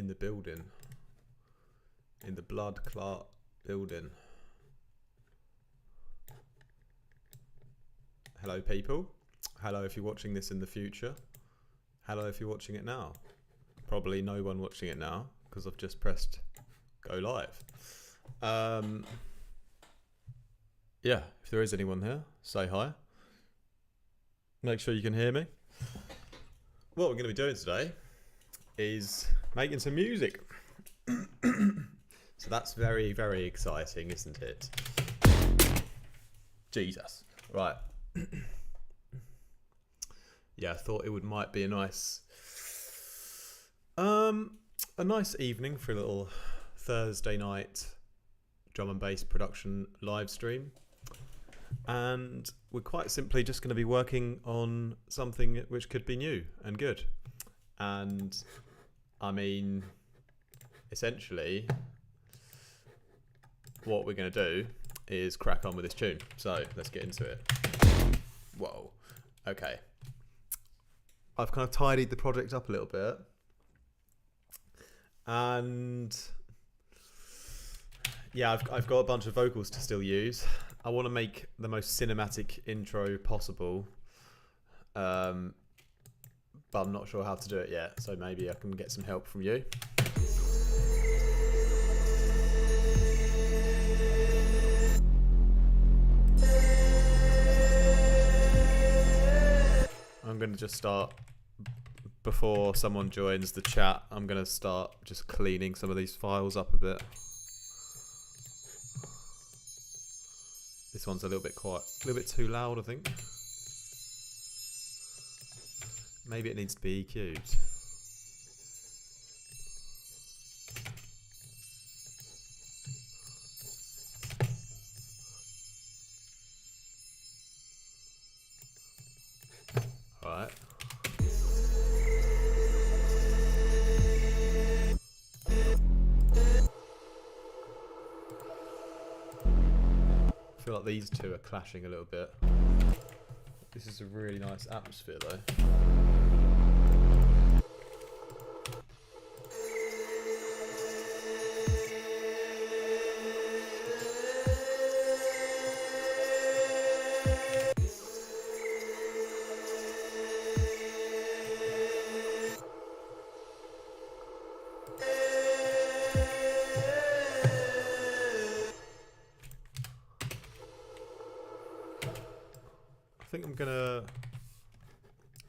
in the building. In the blood clot building. Hello, people. Hello if you're watching this in the future. Hello if you're watching it now. Probably no one watching it now because I've just pressed go live. Yeah, if there is anyone here, say hi. Make sure you can hear me. What we're going to be doing today is making some music. So that's very, very exciting, isn't it? Jesus. Right. Yeah, I thought it might be a nice evening for a little Thursday night drum and bass production live stream. And we're quite simply just going to be working on something which could be new and good. And I mean, essentially, what we're going to do is crack on with this tune. So let's get into it. Whoa. Okay. I've kind of tidied the project up a little bit. And yeah, I've got a bunch of vocals to still use. I want to make the most cinematic intro possible. But I'm not sure how to do it yet. So maybe I can get some help from you. I'm going to just start, before someone joins the chat, I'm going to start just cleaning some of these files up a bit. This one's a little bit quiet, a little bit too loud, I think. Maybe it needs to be EQ'd. Alright. I feel like these two are clashing a little bit. This is a really nice atmosphere though. I think I'm gonna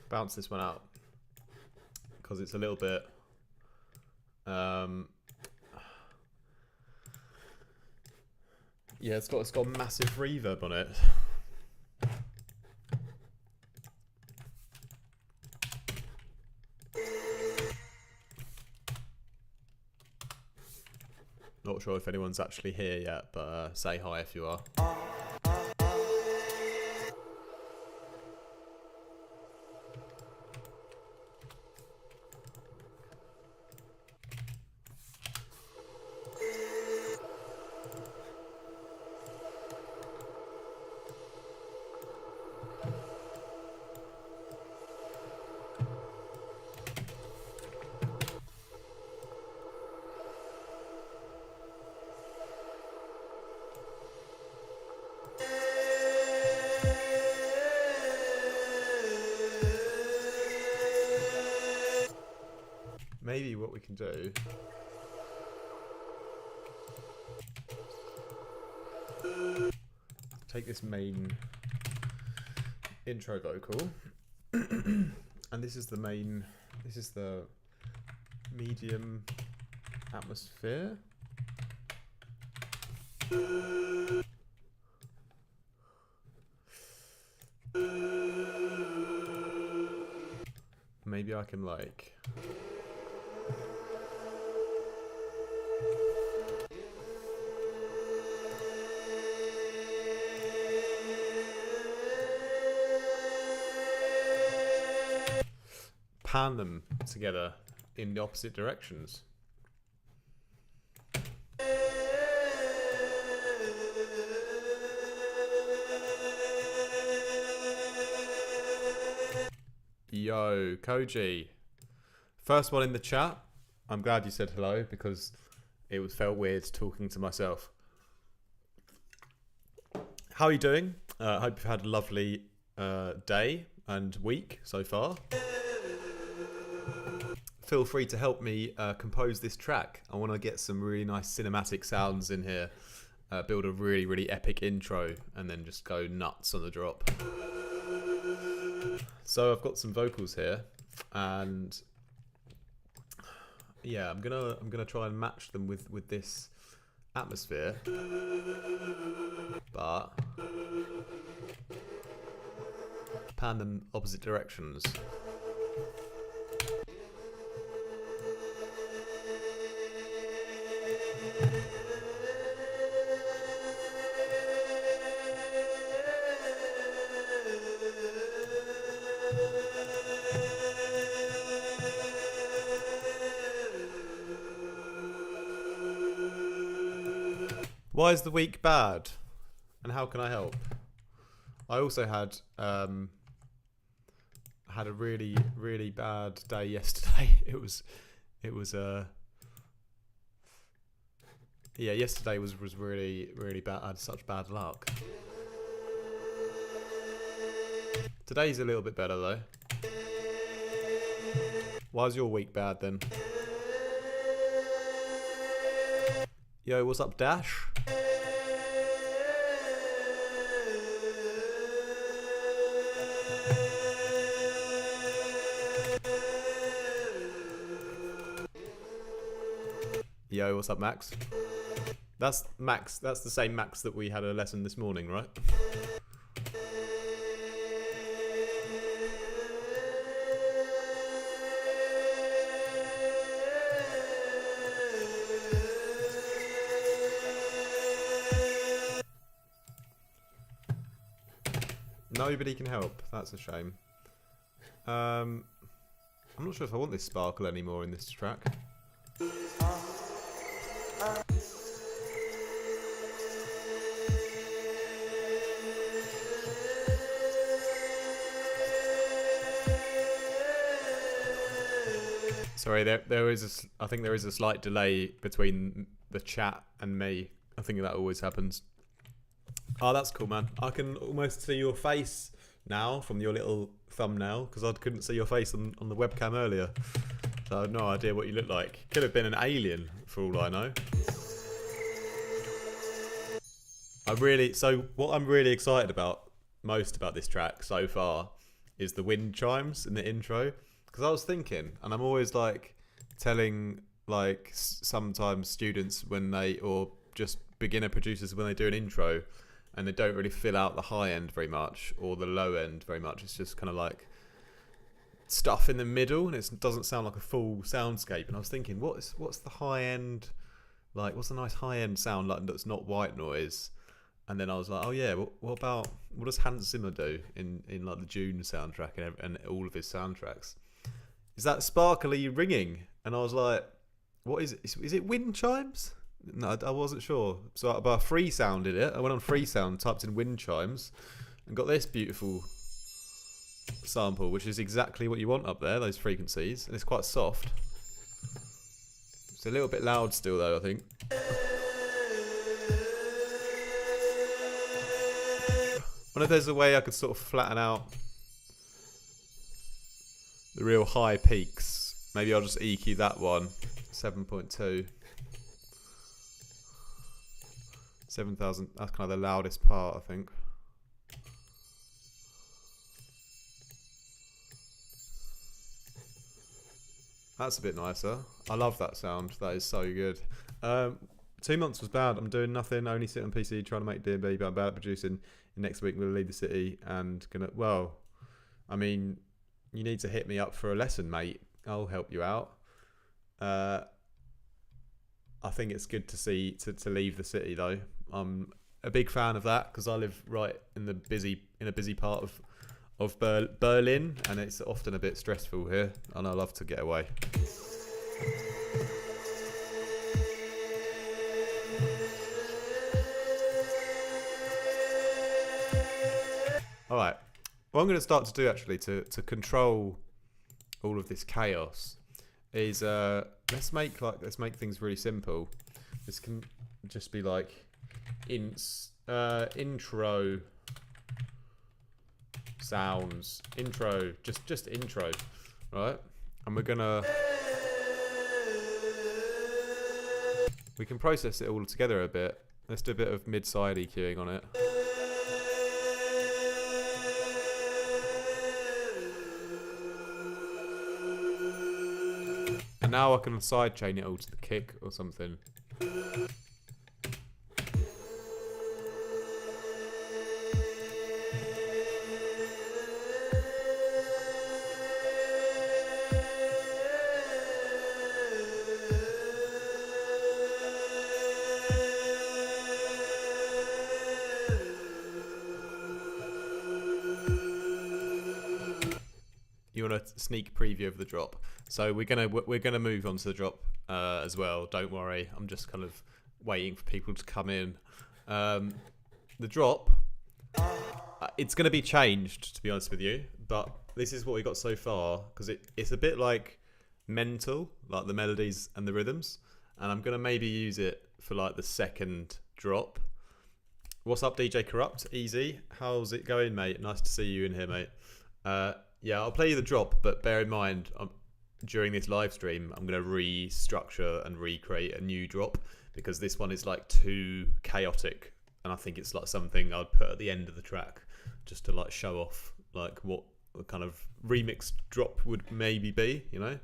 bounce this one out because it's a little bit yeah, it's got massive reverb on it. Not sure if anyone's actually here yet, but say hi if you are. Maybe what we can do take this main intro vocal and this is the medium atmosphere. Maybe I can like pan them together in the opposite directions. Yo, Koji. First one in the chat. I'm glad you said hello because it felt weird talking to myself. How are you doing? I hope you've had a lovely day and week so far. Feel free to help me compose this track. I want to get some really nice cinematic sounds in here, build a really, really epic intro, and then just go nuts on the drop. So I've got some vocals here, and yeah, I'm gonna try and match them with this atmosphere, but pan them opposite directions. Why is the week bad? And how can I help? I also had a really, really bad day yesterday. It was yeah, yesterday was really, really bad. I had such bad luck. Today's a little bit better though. Why's your week bad then? Yo, what's up, Dash? Yo, what's up, Max? That's Max. That's the same Max that we had a lesson this morning, right? Nobody can help. That's a shame. I'm not sure if I want this sparkle anymore in this track. Sorry, there is I think there is a slight delay between the chat and me. I think that always happens. Oh, that's cool, man. I can almost see your face now from your little thumbnail because I couldn't see your face on the webcam earlier. So I have no idea what you look like. Could have been an alien for all I know. So what I'm really excited about most about this track so far is the wind chimes in the intro. Because I was thinking, and I'm always like telling like sometimes students or just beginner producers when they do an intro and they don't really fill out the high end very much or the low end very much. It's just kind of like stuff in the middle and it doesn't sound like a full soundscape. And I was thinking, what's the high end, like what's a nice high end sound like that's not white noise? And then I was like, oh yeah, what does Hans Zimmer do in like the Dune soundtrack and all of his soundtracks? Is that sparkly ringing? And I was like, what is it? Is it wind chimes? No, I wasn't sure. So but I free sounded it. I went on free sound, typed in wind chimes, and got this beautiful sample, which is exactly what you want up there, those frequencies. And it's quite soft. It's a little bit loud still though, I think. I wonder if there's a way I could sort of flatten out the real high peaks. Maybe I'll just EQ that one. 7.2. 7,000. That's kind of the loudest part, I think. That's a bit nicer. I love that sound. That is so good. 2 months was bad. I'm doing nothing. Only sitting on PC trying to make DNB, but I'm bad at producing. Next week I'm going to leave the city and I mean, you need to hit me up for a lesson, mate. I'll help you out. I think it's good to leave the city though. I'm a big fan of that because I live right in a busy part of Berlin, and it's often a bit stressful here, and I love to get away. All right. What I'm going to start to do actually to control all of this chaos is let's make things really simple. This can just be like intro sounds, intro, just intro, right? And we can process it all together a bit. Let's do a bit of mid-side EQing on it. And now I can sidechain it all to the kick or something. You want a sneak preview of the drop? So we're gonna move on to the drop as well. Don't worry, I'm just kind of waiting for people to come in. The drop, it's gonna be changed, to be honest with you. But this is what we got so far because it's a bit like mental, like the melodies and the rhythms. And I'm gonna maybe use it for like the second drop. What's up, DJ Corrupt? Easy. How's it going, mate? Nice to see you in here, mate. Yeah, I'll play you the drop, but bear in mind, during this live stream, I'm going to restructure and recreate a new drop because this one is like too chaotic, and I think it's like something I'd put at the end of the track just to like show off like what the kind of remixed drop would maybe be, you know?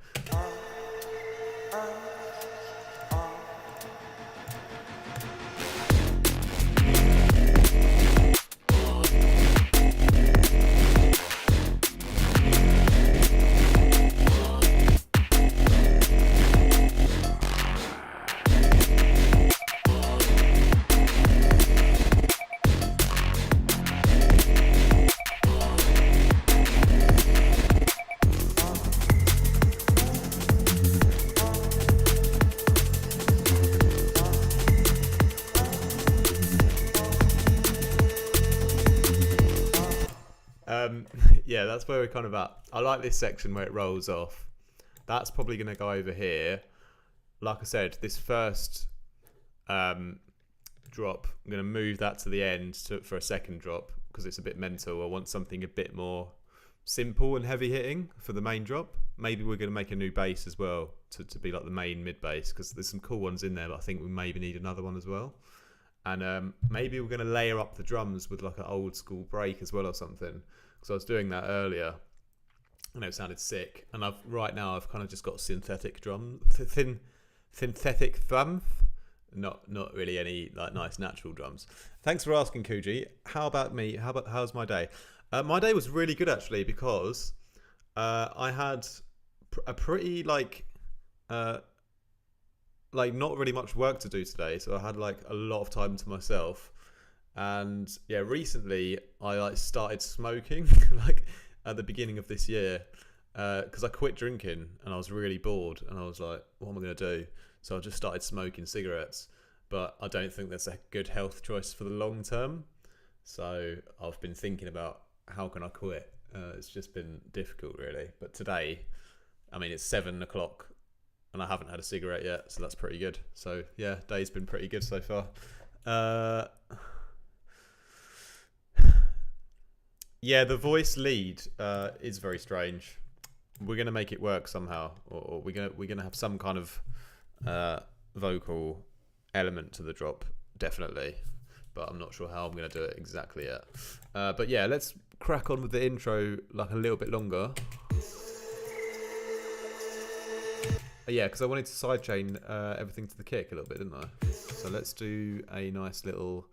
Yeah, that's where we're kind of at. I like this section where it rolls off. That's probably going to go over here. Like I said, this first drop, I'm going to move that to the end for a second drop because it's a bit mental. I want something a bit more simple and heavy hitting for the main drop. Maybe we're going to make a new bass as well to be like the main mid bass because there's some cool ones in there, but I think we maybe need another one as well. And maybe we're going to layer up the drums with like an old school break as well or something. Because I was doing that earlier, and it sounded sick. And right now I've kind of just got synthetic drum, synthetic thumb, not really any like nice natural drums. Thanks for asking, Kuji. How about me? How's my day? My day was really good actually because I had a pretty like not really much work to do today, so I had like a lot of time to myself. And yeah, recently I like started smoking like at the beginning of this year because I quit drinking and I was really bored and I was like, what am I going to do? So I just started smoking cigarettes, but I don't think that's a good health choice for the long term. So I've been thinking about how can I quit. It's just been difficult really. But today, I mean, it's 7 o'clock and I haven't had a cigarette yet, so that's pretty good. So yeah, day's been pretty good so far. Yeah, the voice lead is very strange. We're gonna make it work somehow, or we're gonna have some kind of vocal element to the drop, definitely. But I'm not sure how I'm gonna do it exactly yet. But yeah, let's crack on with the intro like a little bit longer. Yeah, because I wanted to sidechain everything to the kick a little bit, didn't I? So let's do a nice little.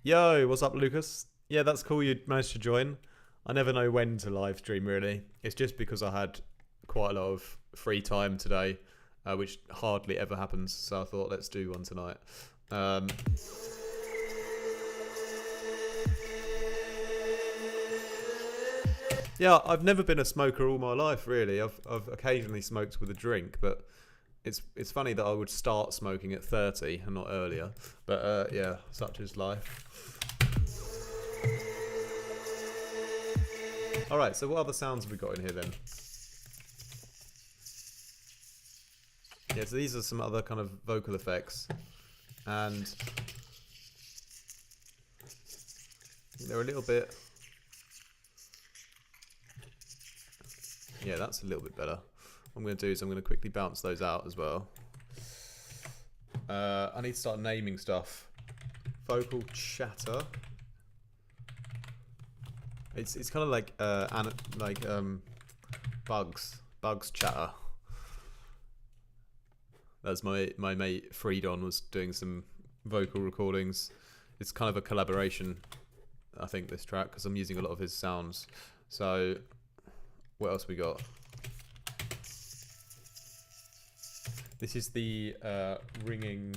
Yo, what's up, Lucas? Yeah, that's cool you managed to join. I never know when to live stream, really. It's just because I had quite a lot of free time today, which hardly ever happens. So I thought, let's do one tonight. Yeah, I've never been a smoker all my life, really. I've occasionally smoked with a drink, but it's funny that I would start smoking at 30 and not earlier. But yeah, such is life. All right, so what other sounds have we got in here then? Yeah, so these are some other kind of vocal effects, and they're a little bit. Yeah, that's a little bit better. What I'm going to do is I'm going to quickly bounce those out as well. I need to start naming stuff. Vocal chatter. It's kind of like bugs chatter. That's my mate Freedon was doing some vocal recordings. It's kind of a collaboration, I think, this track, because I'm using a lot of his sounds. So what else we got? This is the ringing.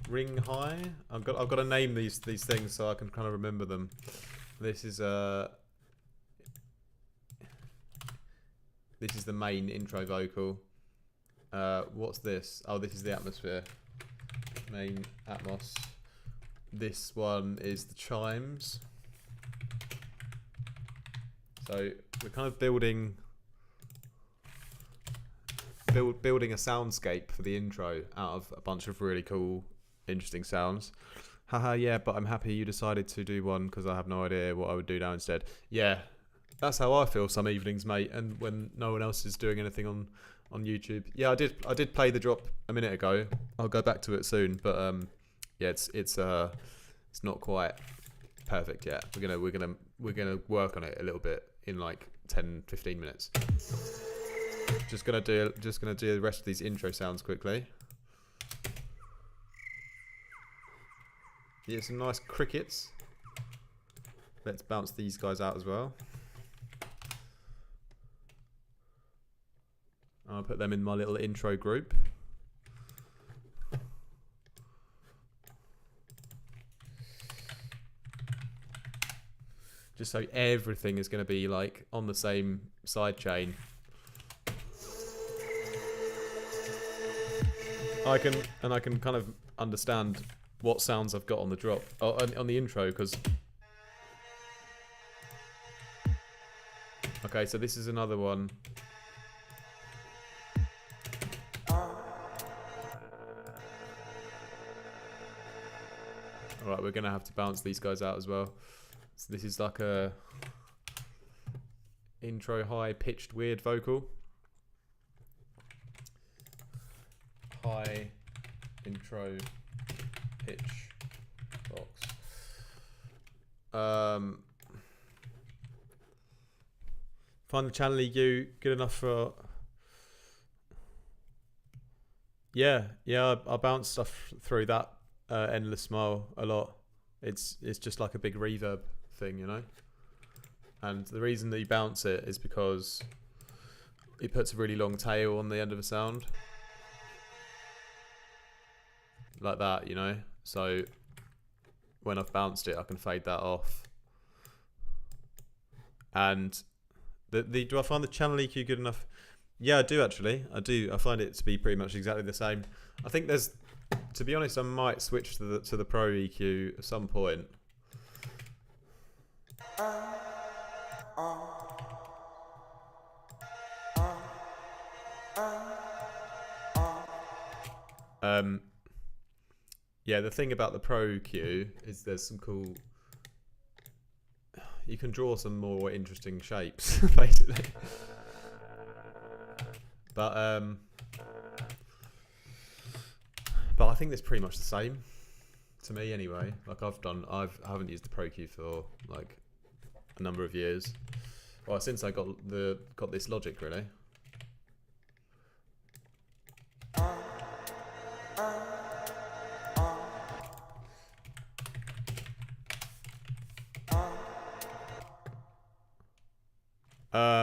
Ring high. I've got to name these things so I can kind of remember them. This is the main intro vocal. What's this? Oh, this is the atmosphere. Main atmos. This one is the chimes. So we're kind of building a soundscape for the intro out of a bunch of really cool, interesting sounds. Haha, yeah, but I'm happy you decided to do one because I have no idea what I would do now instead. Yeah, that's how I feel some evenings, mate, and when no one else is doing anything on YouTube. Yeah, I did play the drop a minute ago. I'll go back to it soon, but yeah, it's not quite perfect yet. We're gonna work on it a little bit in like 10-15 minutes. Just gonna do the rest of these intro sounds quickly. Yeah, some nice crickets. Let's bounce these guys out as well. I'll put them in my little intro group. Just so everything is going to be like on the same side chain. I can kind of understand what sounds I've got on the drop, on the intro, because. Okay, so this is another one. Alright, we're going to have to bounce these guys out as well. So this is like a intro high pitched weird vocal. High intro pitch box. Find the channel EQ good enough for. Yeah, I bounce stuff through that endless smile a lot. It's just like a big reverb thing, you know. And the reason that you bounce it is because it puts a really long tail on the end of a sound, like that, you know. So when I've bounced it, I can fade that off. And do I find the channel EQ good enough? Yeah, I do actually. I do. I find it to be pretty much exactly the same. I think there's, to be honest, I might switch to the Pro EQ at some point. Yeah, the thing about the Pro EQ is there's some cool. You can draw some more interesting shapes, basically. But I think it's pretty much the same to me anyway. Like I haven't used the Pro EQ for like a number of years. Well, since I got this Logic, really.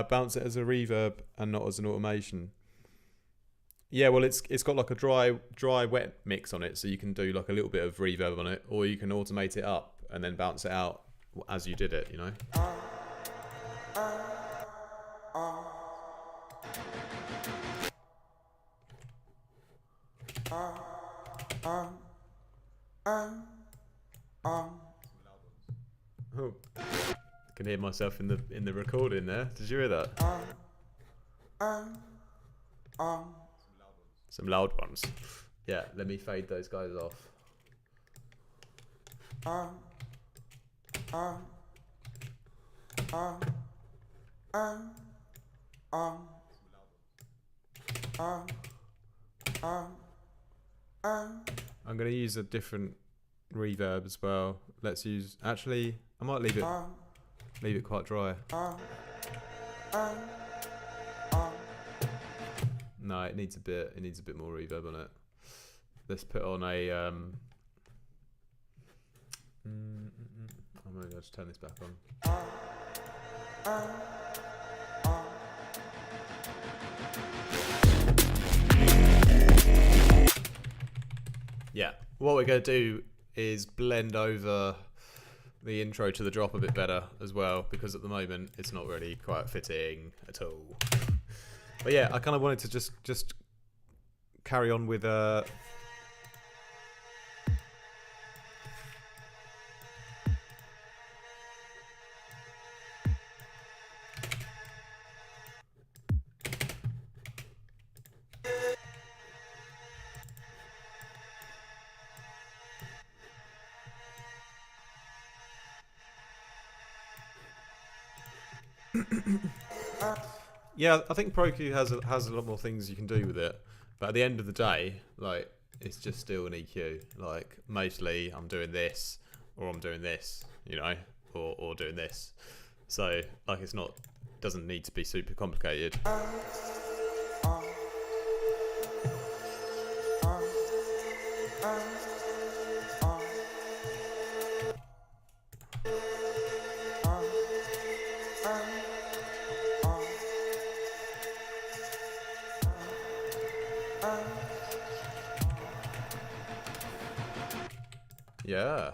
Bounce it as a reverb and not as an automation. Yeah, well, it's got like a dry wet mix on it, so you can do like a little bit of reverb on it, or you can automate it up and then bounce it out as you did it, you know. Oh, I can hear myself in the recording there. Did you hear that? Some loud ones. Yeah, let me fade those guys off. I'm going to use a different reverb as well. Let's use, actually, I might leave it quite dry. No, it needs a bit more reverb on it. Let's put on a I'm going to just turn this back on. Yeah, what we're going to do is blend over the intro to the drop a bit better as well, because at the moment it's not really quite fitting at all. But yeah, I kind of wanted to just carry on with yeah, I think ProQ has a lot more things you can do with it, but at the end of the day, like, it's just still an EQ. Like, mostly I'm doing this, or I'm doing this, you know, or doing this. So like, doesn't need to be super complicated. Yeah.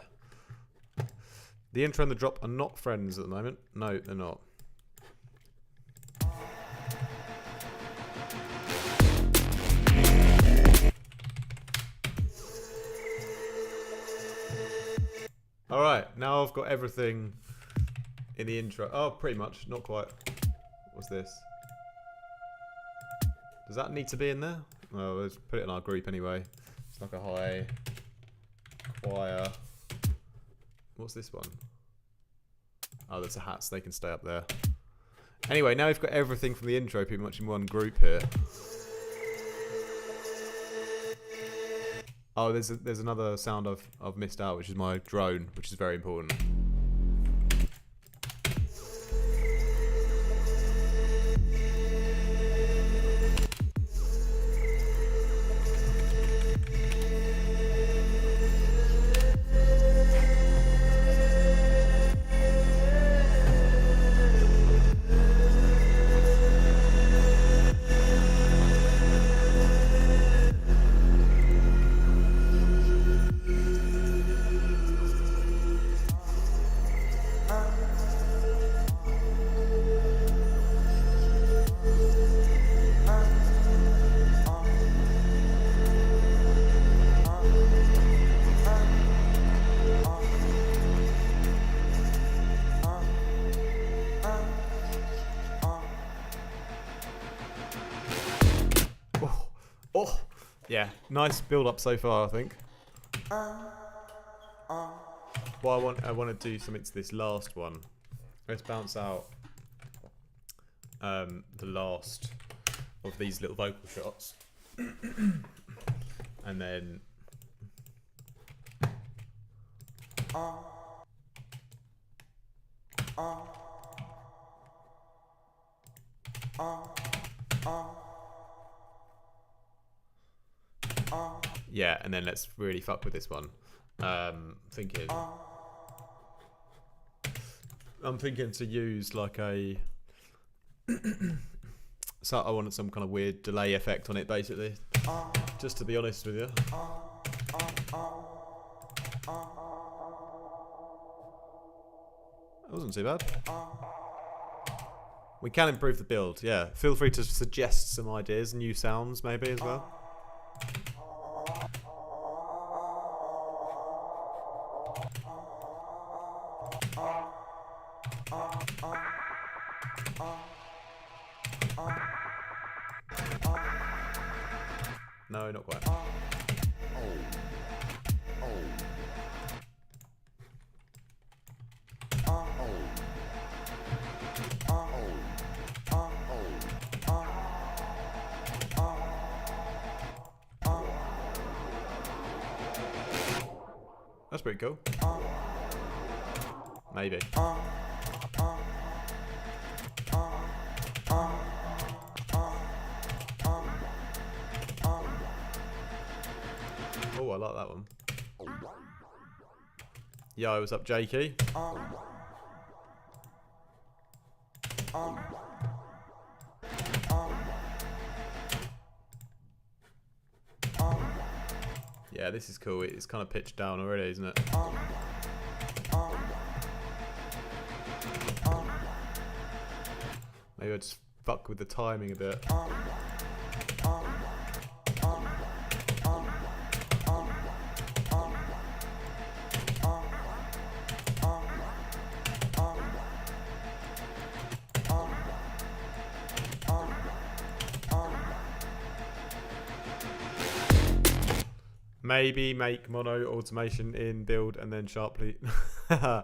The intro and the drop are not friends at the moment. No, they're not. Alright, now I've got everything in the intro. Oh, pretty much. Not quite. What's this? Does that need to be in there? Well, let's put it in our group anyway. It's like a high choir. What's this one? Oh, that's a hats. They can stay up there. Anyway, now we've got everything from the intro pretty much in one group here. Oh, there's another sound I've missed out, which is my drone, which is very important. Oh, yeah, nice build up so far, I think. Well, I want to do something to this last one. Let's bounce out the last of these little vocal shots, and then yeah, and then let's really fuck with this one. I'm thinking to use like a So I wanted some kind of weird delay effect on it, basically. Just to be honest with you. That wasn't too bad. We can improve the build, yeah. Feel free to suggest some ideas, new sounds maybe as well. No, not quite. That's pretty cool. Maybe. Oh, I like that one. Yo, what's up, Jakey? Yeah, this is cool. It's kind of pitched down already, isn't it? Maybe I'll just fuck with the timing a bit. Maybe make mono automation in build and then sharply. Yeah,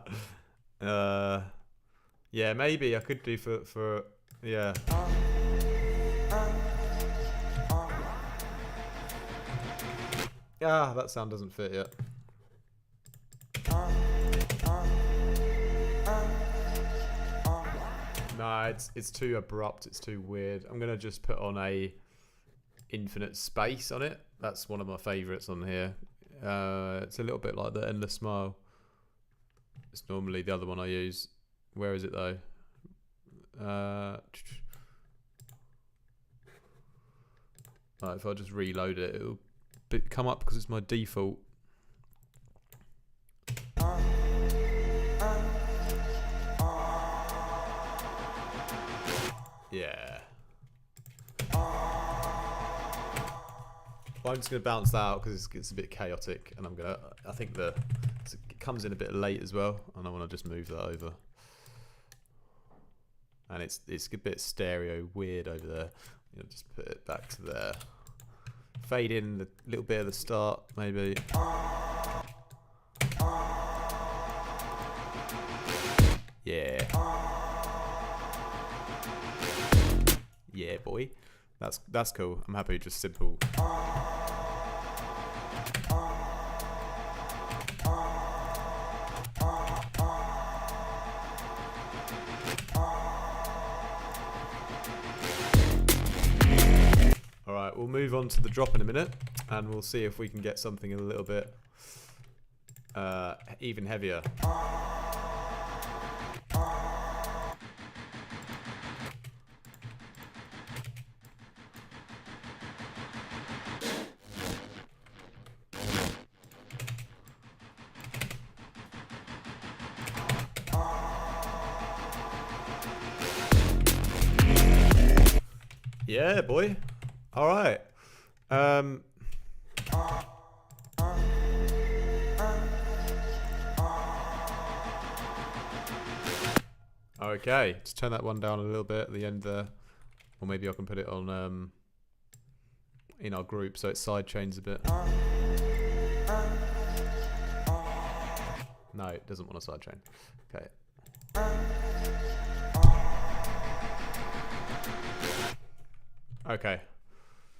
maybe I could do for yeah. Ah, that sound doesn't fit yet. No, it's too abrupt. It's too weird. I'm gonna just put on a infinite space on it. That's one of my favourites on here. It's a little bit like the Endless Smile. It's normally the other one I use. Where is it though? Right, if I just reload it, it'll come up because it's my default. Yeah. Well, I'm just going to bounce that out because it's a bit chaotic, and I think it comes in a bit late as well, and I want to just move that over. And it's a bit stereo weird over there. You know, just put it back to there. Fade in the little bit at the start, maybe. Yeah. Yeah, boy. That's cool. I'm happy, just simple. Alright, we'll move on to the drop in a minute, and we'll see if we can get something a little bit even heavier. Yeah, boy. All right. Okay, just turn that one down a little bit at the end there, or maybe I can put it on in our group so it side chains a bit. No, it doesn't want a side chain. Okay. Okay.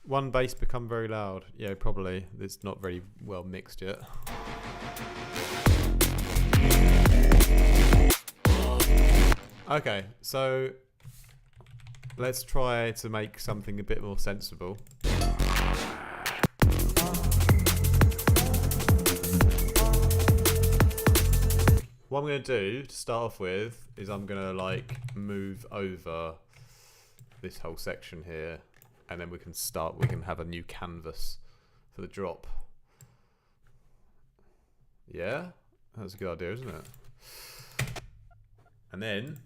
One bass become very loud. Yeah, probably. It's not very well mixed yet. Okay, so let's try to make something a bit more sensible. What I'm going to do to start off with is I'm going to like move over this whole section here, and then we can start. We can have a new canvas for the drop. Yeah, that's a good idea, isn't it? And then,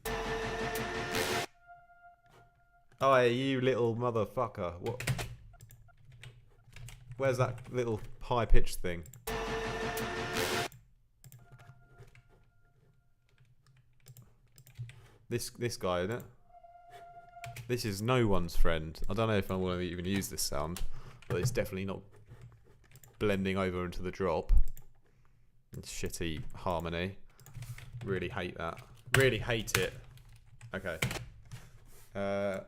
oh, hey, you little motherfucker! What? Where's that little high-pitched thing? This guy, isn't it? This is no one's friend. I don't know if I want to even use this sound, but it's definitely not blending over into the drop. It's shitty harmony. Really hate that. Really hate it. Okay. There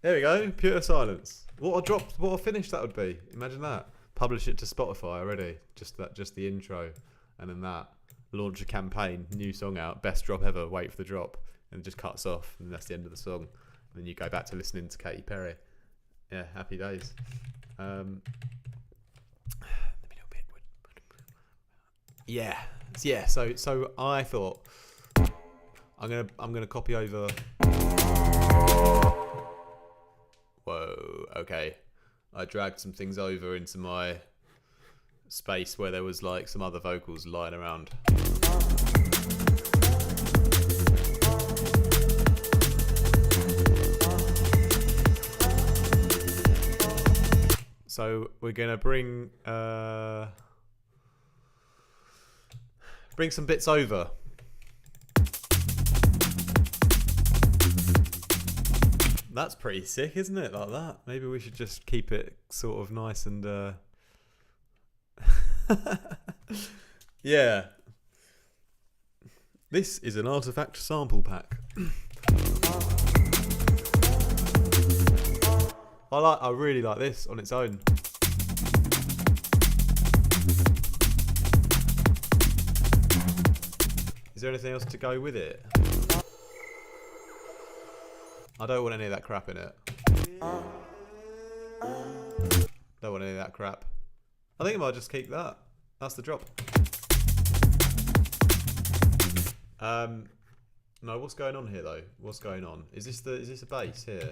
we go. Pure silence. What a drop! What a finish that would be. Imagine that. Publish it to Spotify already. Just the intro, and then that. Launch a campaign. New song out. Best drop ever. Wait for the drop, and it just cuts off, and that's the end of the song. And then you go back to listening to Katy Perry. Yeah, happy days. Yeah. So I thought I'm gonna copy over. Whoa. Okay. I dragged some things over into my space where there was like some other vocals lying around. So we're gonna bring some bits over. That's pretty sick, isn't it? Like that. Maybe we should just keep it sort of nice and yeah. This is an artifact sample pack. I really like this on its own. Is there anything else to go with it? I don't want any of that crap in it. Don't want any of that crap. I think I might just keep that. That's the drop. No, what's going on here though? What's going on? Is this a bass here?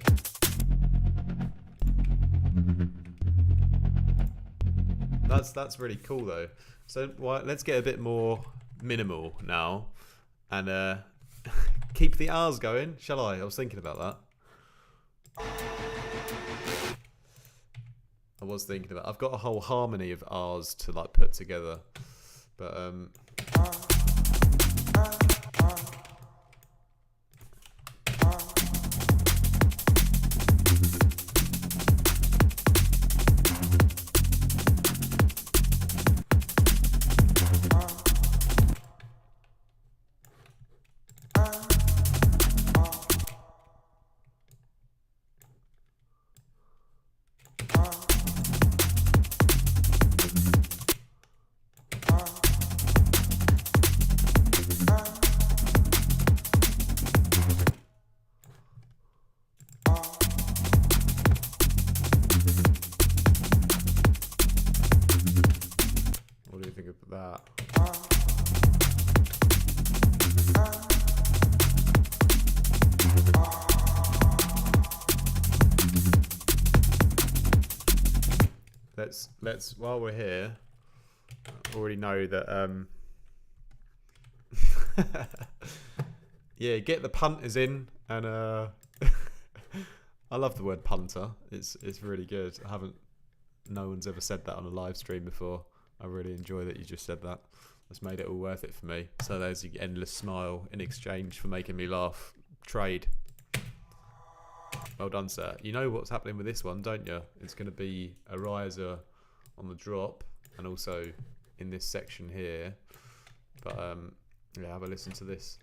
That's really cool though. So let's get a bit more minimal now, and keep the R's going, shall I? I was thinking about that. I've got a whole harmony of R's to like put together, but what do you think of that? Let's while we're here, I already know that yeah, get the punters in, and I love the word punter. It's really good. No one's ever said that on a live stream before. I really enjoy that you just said that. That's made it all worth it for me. So there's the endless smile in exchange for making me laugh. Trade. Well done, sir. You know what's happening with this one, don't you? It's going to be a riser on the drop, and also in this section here. But yeah, have a listen to this.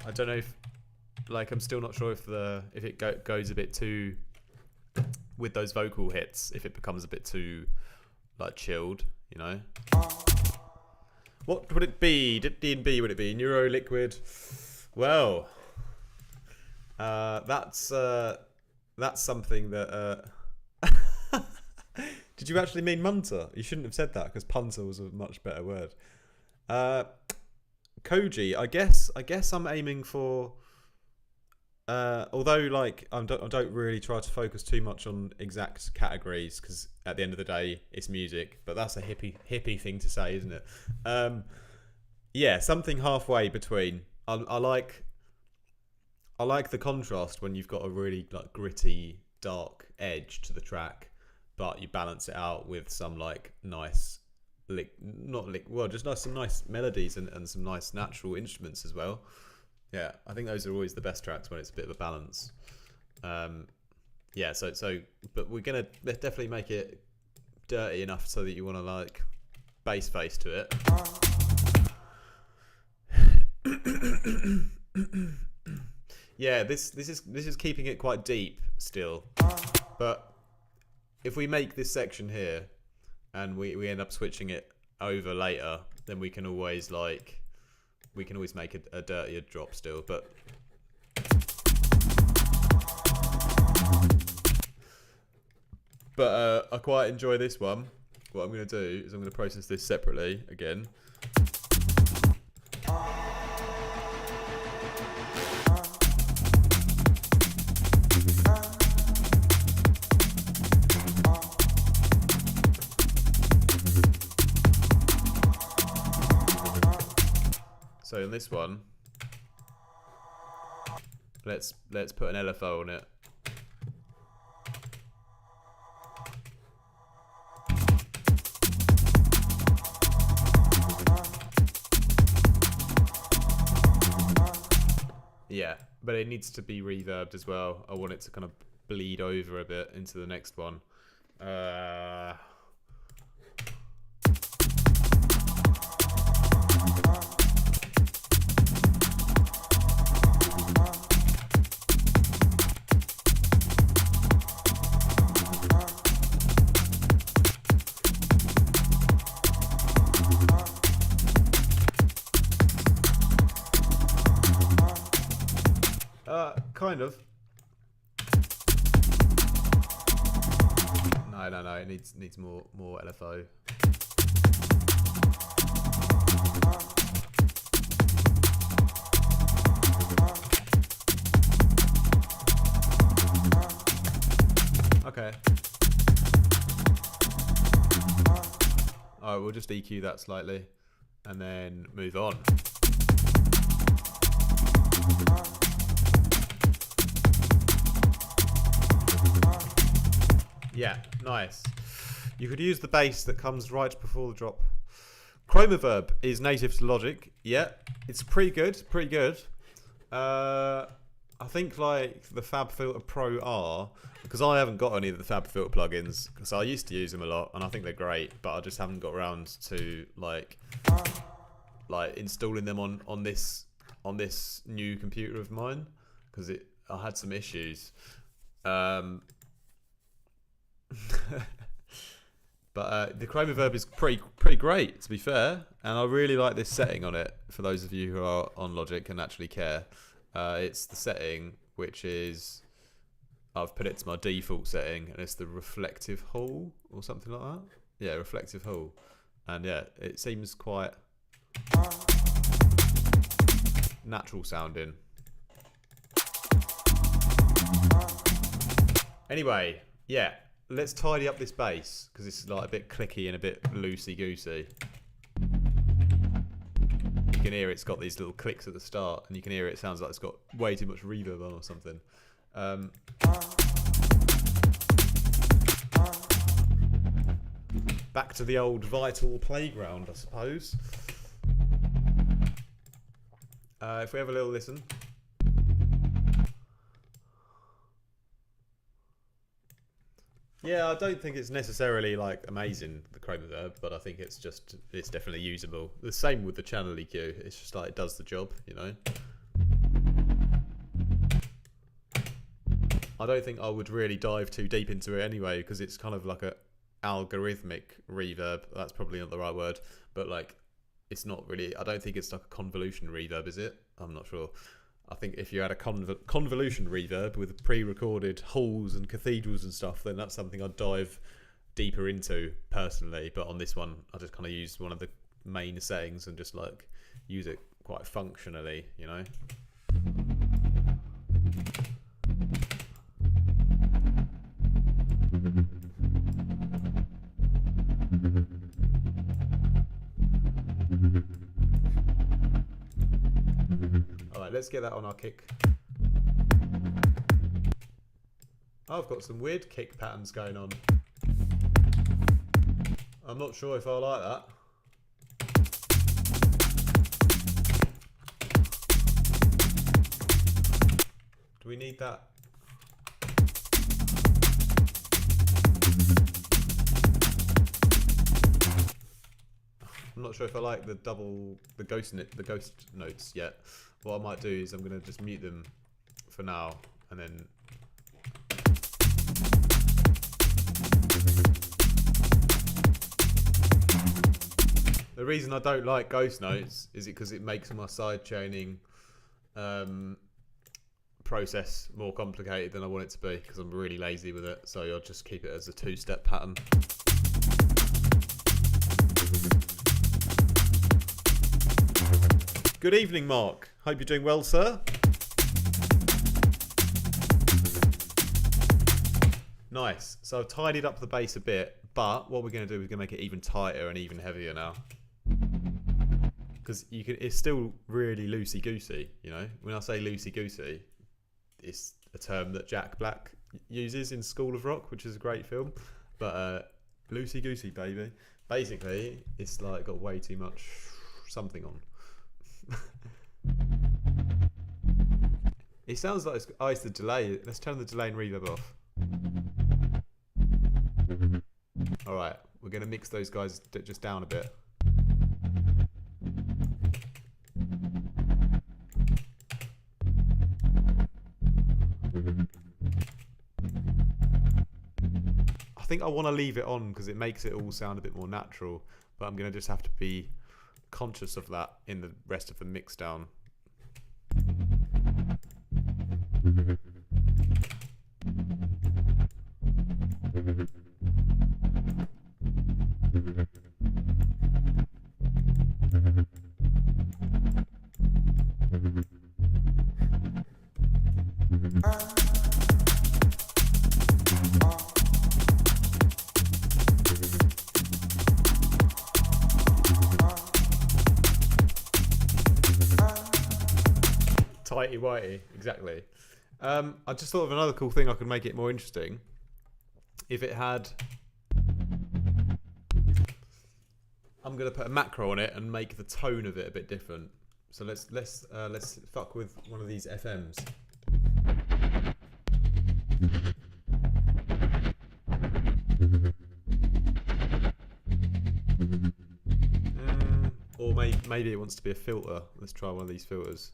I don't know if, like, I'm still not sure if it goes a bit too, with those vocal hits, if it becomes a bit too like chilled, you know. What would it be? DNB, would it be Neuro Liquid? Well, that's something that Did you actually mean munter? You shouldn't have said that because punter was a much better word. Koji, I guess I'm aiming for. Although like I don't really try to focus too much on exact categories because at the end of the day it's music. But that's a hippie thing to say, isn't it? Yeah, something halfway between. I like the contrast when you've got a really like gritty, dark edge to the track, but you balance it out with some like nice just some nice melodies and some nice natural instruments as well. Yeah, I think those are always the best tracks when it's a bit of a balance. Yeah, but we're gonna definitely make it dirty enough so that you want to like bass face to it. Yeah, this is keeping it quite deep still, but if we make this section here and we end up switching it over later, then we can always make a dirtier drop still. But I quite enjoy this one. What I'm going to do is I'm going to process this separately again. So in this one, let's put an LFO on it. Yeah, but it needs to be reverbed as well. I want it to kind of bleed over a bit into the next one. Kind of. No. It needs more LFO. Okay. Alright, we'll just EQ that slightly and then move on. Yeah, nice. You could use the bass that comes right before the drop. Chromaverb is native to Logic. Yeah, it's pretty good. I think like the FabFilter Pro R, because I haven't got any of the FabFilter plugins, because I used to use them a lot and I think they're great, but I just haven't got around to like installing them on this new computer of mine because I had some issues. But the Chromaverb is pretty great, to be fair, and I really like this setting on it. For those of you who are on Logic and actually care, it's the setting which is I've put it to my default setting, and it's the reflective hull or something like that. Yeah, reflective hull, and yeah, it seems quite natural sounding. Anyway, yeah. Let's tidy up this bass because this is like a bit clicky and a bit loosey-goosey. You can hear it's got these little clicks at the start, and you can hear it sounds like it's got way too much reverb on or something. Back to the old Vital playground, I suppose. If we have a little listen. Yeah, I don't think it's necessarily like amazing, the Chromaverb, but I think it's definitely usable. The same with the channel EQ. It's just like it does the job, you know. I don't think I would really dive too deep into it anyway, because it's kind of like a algorithmic reverb. That's probably not the right word, but like it's not really. I don't think it's like a convolution reverb, is it? I'm not sure. I think if you had a convolution reverb with pre-recorded halls and cathedrals and stuff, then that's something I'd dive deeper into personally, but on this one I just kind of used one of the main settings and just like use it quite functionally, you know. Alright, let's get that on our kick. Oh, I've got some weird kick patterns going on. I'm not sure if I like that. Do we need that? I'm not sure if I like the ghost notes yet. What I might do is I'm going to just mute them for now, and then the reason I don't like ghost notes is because it makes my side chaining process more complicated than I want it to be, because I'm really lazy with it. So I'll just keep it as a 2-step pattern. Good evening, Mark. Hope you're doing well, sir. Nice. So I've tidied up the bass a bit, but what we're going to do is going to make it even tighter and even heavier now. Because it's still really loosey-goosey, you know. When I say loosey-goosey, it's a term that Jack Black uses in School of Rock, which is a great film. But loosey-goosey, baby. Basically, it's like got way too much something on. It sounds like it's the delay. Let's turn the delay and reverb off. Alright, we're going to mix those guys just down a bit. I think I want to leave it on because it makes it all sound a bit more natural, but I'm going to just have to be conscious of that in the rest of the mix down. Tighty whitey, exactly. I just thought of another cool thing I could make it more interesting. If it had, I'm gonna put a macro on it and make the tone of it a bit different. So let's fuck with one of these FMs. Or maybe it wants to be a filter. Let's try one of these filters.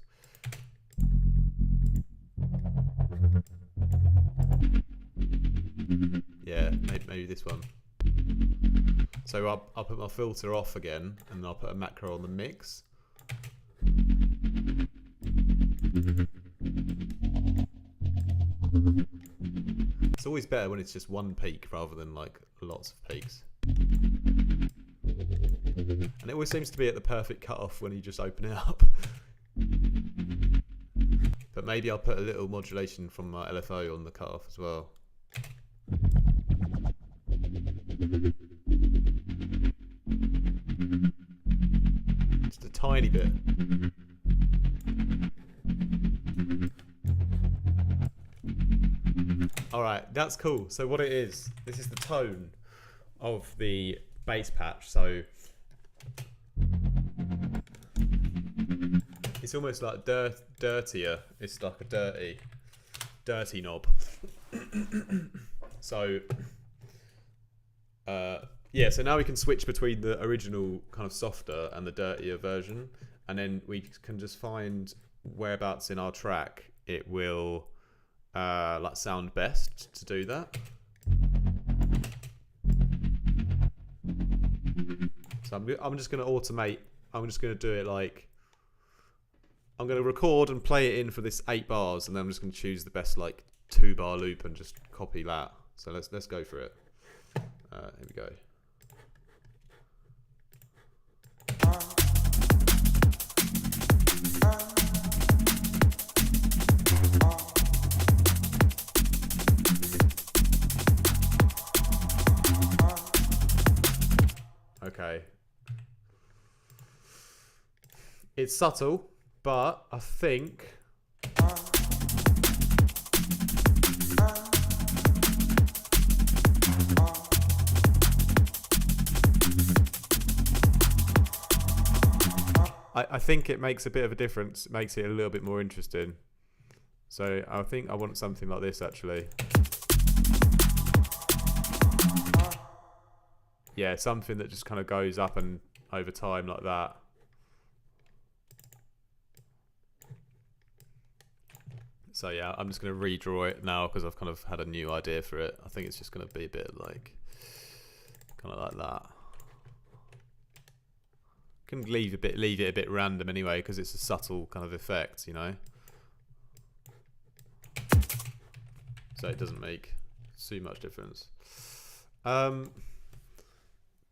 Yeah, maybe this one. So I'll put my filter off again, and I'll put a macro on the mix. It's always better when it's just one peak rather than like lots of peaks. And it always seems to be at the perfect cutoff when you just open it up. But maybe I'll put a little modulation from my LFO on the cutoff as well. Just a tiny bit. Alright, that's cool. So what it is, this is the tone of the bass patch. So it's almost like dirtier. It's like a dirty knob. So yeah, so now we can switch between the original kind of softer and the dirtier version, and then we can just find whereabouts in our track it will like sound best to do that. So I'm just going to automate. I'm just going to do it like, I'm going to record and play it in for this 8 bars, and then I'm just going to choose the best like 2-bar loop and just copy that. So let's go for it. Here we go. Okay. It's subtle, but I think I think it makes a bit of a difference. It makes it a little bit more interesting. So I think I want something like this actually. Yeah, something that just kind of goes up and over time like that. So yeah, I'm just going to redraw it now because I've kind of had a new idea for it. I think it's just going to be a bit like, kind of like that. Can leave it a bit random anyway because it's a subtle kind of effect, you know. So it doesn't make too much difference. Brah,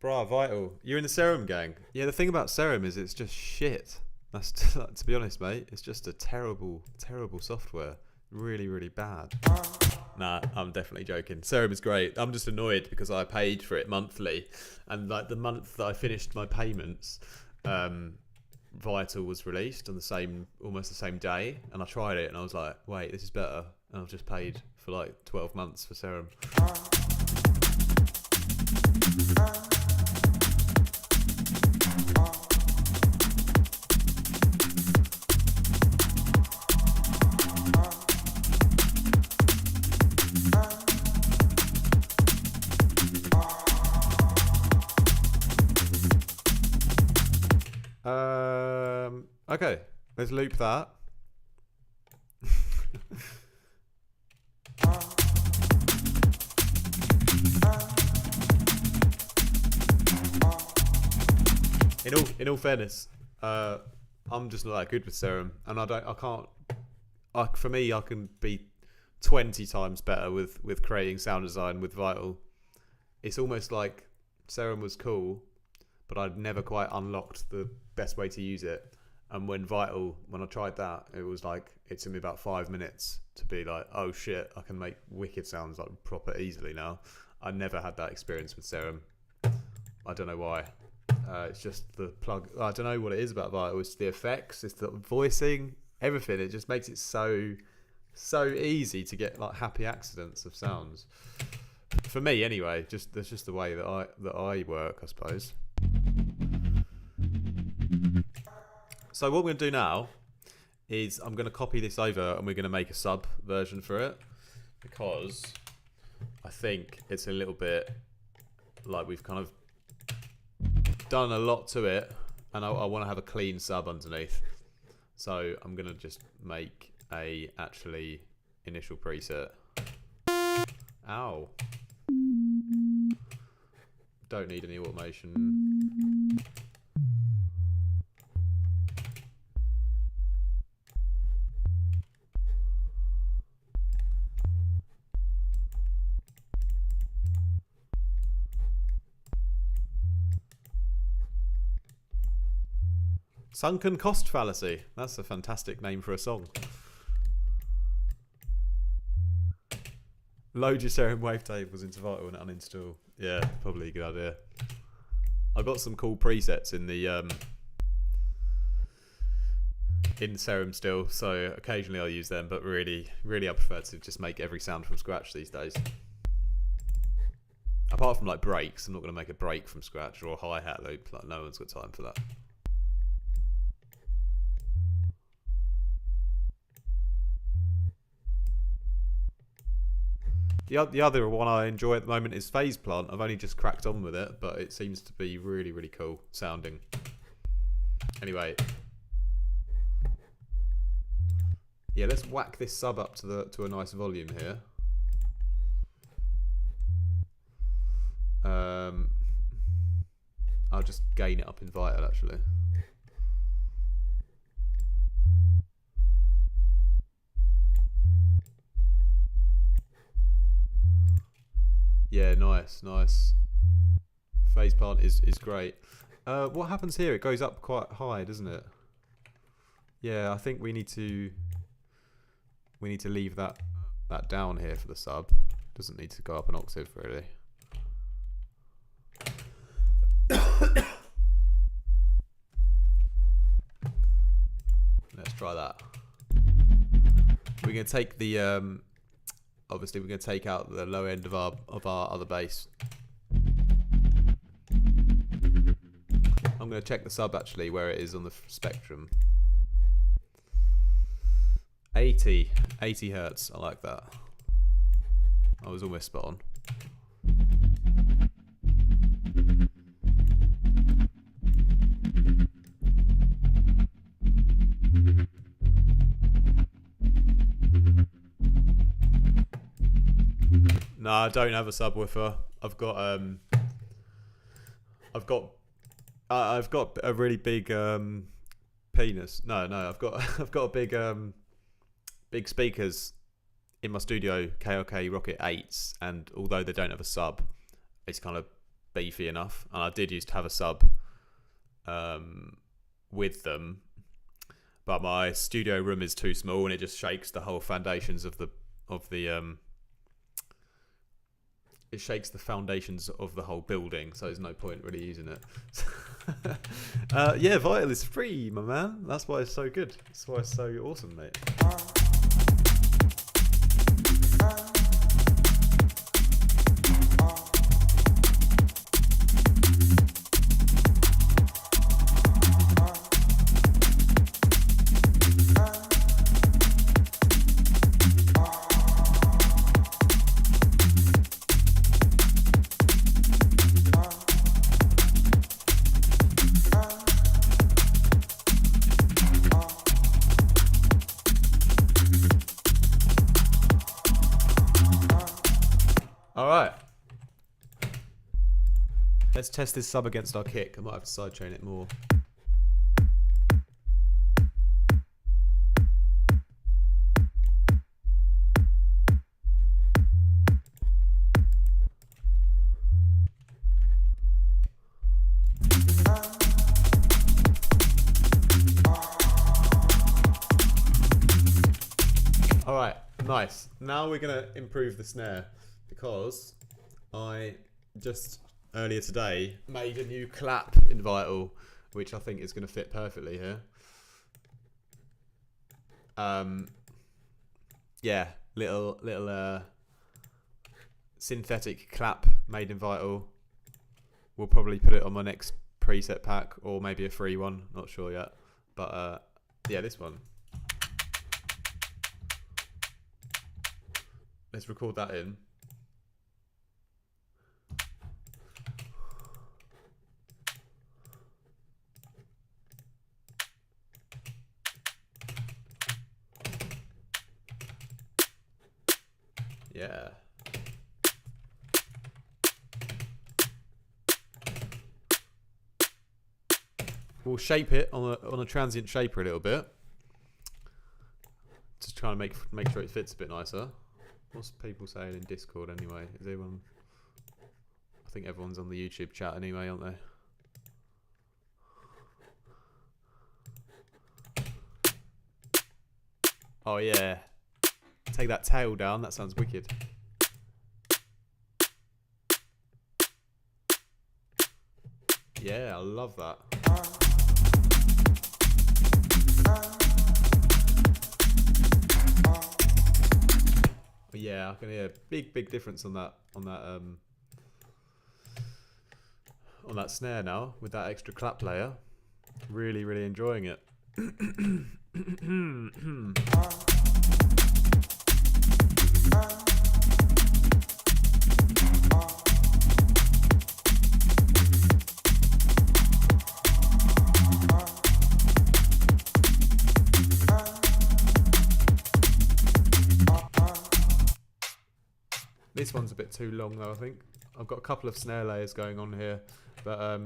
Vital, you're in the Serum gang. Yeah, the thing about Serum is it's just shit. That's to be honest, mate. It's just a terrible, terrible software. Really, really bad. Nah, I'm definitely joking. Serum is great. I'm just annoyed because I paid for it monthly, and like the month that I finished my payments, Vital was released on almost the same day, and I tried it and I was like, wait, this is better, and I've just paid for like 12 months for Serum. Okay, let's loop that. In all fairness, I'm just not that good with Serum, and for me, I can be 20 times better with creating sound design with Vital. It's almost like Serum was cool, but I'd never quite unlocked the best way to use it. And when I tried that, it was like, it took me about 5 minutes to be like, oh shit, I can make wicked sounds like proper easily now. I never had that experience with Serum. I don't know why. It's just the plug. I don't know what it is about Vital. It's the effects, it's the voicing, everything. It just makes it so easy to get like happy accidents of sounds. For me, anyway. That's just the way that I work, I suppose. So what we're going to do now is I'm going to copy this over and we're going to make a sub version for it, because I think it's a little bit like we've kind of done a lot to it, and I want to have a clean sub underneath. So I'm going to just make a actually initial preset. Ow. Don't need any automation. Sunken Cost Fallacy. That's a fantastic name for a song. Load your Serum wavetables into Vital and uninstall. Yeah, probably a good idea. I've got some cool presets in the in Serum still, so occasionally I'll use them, but really I prefer to just make every sound from scratch these days. Apart from like breaks, I'm not going to make a break from scratch or a hi-hat loop. Like, no one's got time for that. The other one I enjoy at the moment is Phase Plant. I've only just cracked on with it, but it seems to be really, really cool sounding. Anyway. Yeah, let's whack this sub up to a nice volume here. I'll just gain it up in Vital actually. Yeah, nice. phase plant is great. What happens here? It goes up quite high, doesn't it? Yeah, I think we need to leave that down here for the sub. Doesn't need to go up an octave really. Let's try that. We're gonna take the obviously we're gonna take out the low end of our other bass. I'm gonna check the sub actually where it is on the spectrum. 80 hertz. I like that. I was almost spot on. No, I don't have a subwoofer. I've got a really big penis. No, I've got a big speakers in my studio, KLK Rocket 8s, and although they don't have a sub, it's kind of beefy enough. And I did used to have a sub with them, but my studio room is too small and it just shakes the whole foundations of the it shakes the foundations of the whole building, so there's no point really using it. Yeah, Vital is free, my man. That's why it's so good. That's why it's so awesome, mate. Alright. Let's test this sub against our kick. I might have to sidechain it more. Alright, nice. Now we're going to improve the snare, because I just earlier today made a new clap in Vital, which I think is going to fit perfectly here. Yeah, little synthetic clap made in Vital. We'll probably put it on my next preset pack, or maybe a free one, not sure yet. But yeah, this one. Let's record that in. Yeah. We'll shape it on a transient shaper a little bit. Just trying to make sure it fits a bit nicer. What's people saying in Discord anyway? Is everyone? I think everyone's on the YouTube chat anyway, aren't they? Oh yeah. Take that tail down, that sounds wicked. Yeah, I love that. Yeah, I can hear a big difference on that snare now with that extra clap layer. Really enjoying it. This one's a bit too long though, I think. I've got a couple of snare layers going on here, but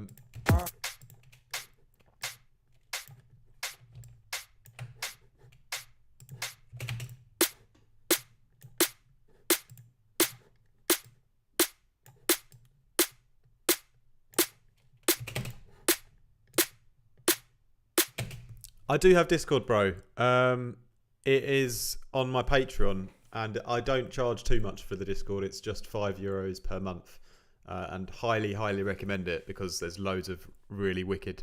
I do have Discord, bro. It is on my Patreon, and I don't charge too much for the Discord. It's just €5 per month, and highly, highly recommend it because there's loads of really wicked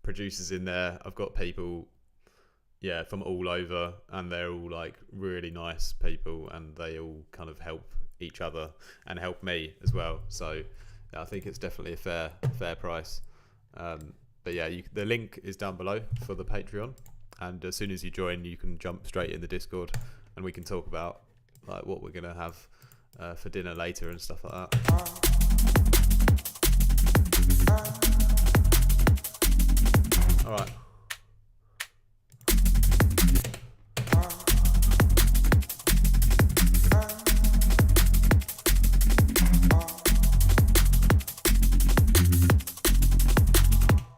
producers in there. I've got people, yeah, from all over, and they're all like really nice people, and they all kind of help each other and help me as well. So yeah, I think it's definitely a fair price. But yeah, the link is down below for the Patreon, and as soon as you join, you can jump straight in the Discord, and we can talk about like what we're gonna have for dinner later and stuff like that. All right.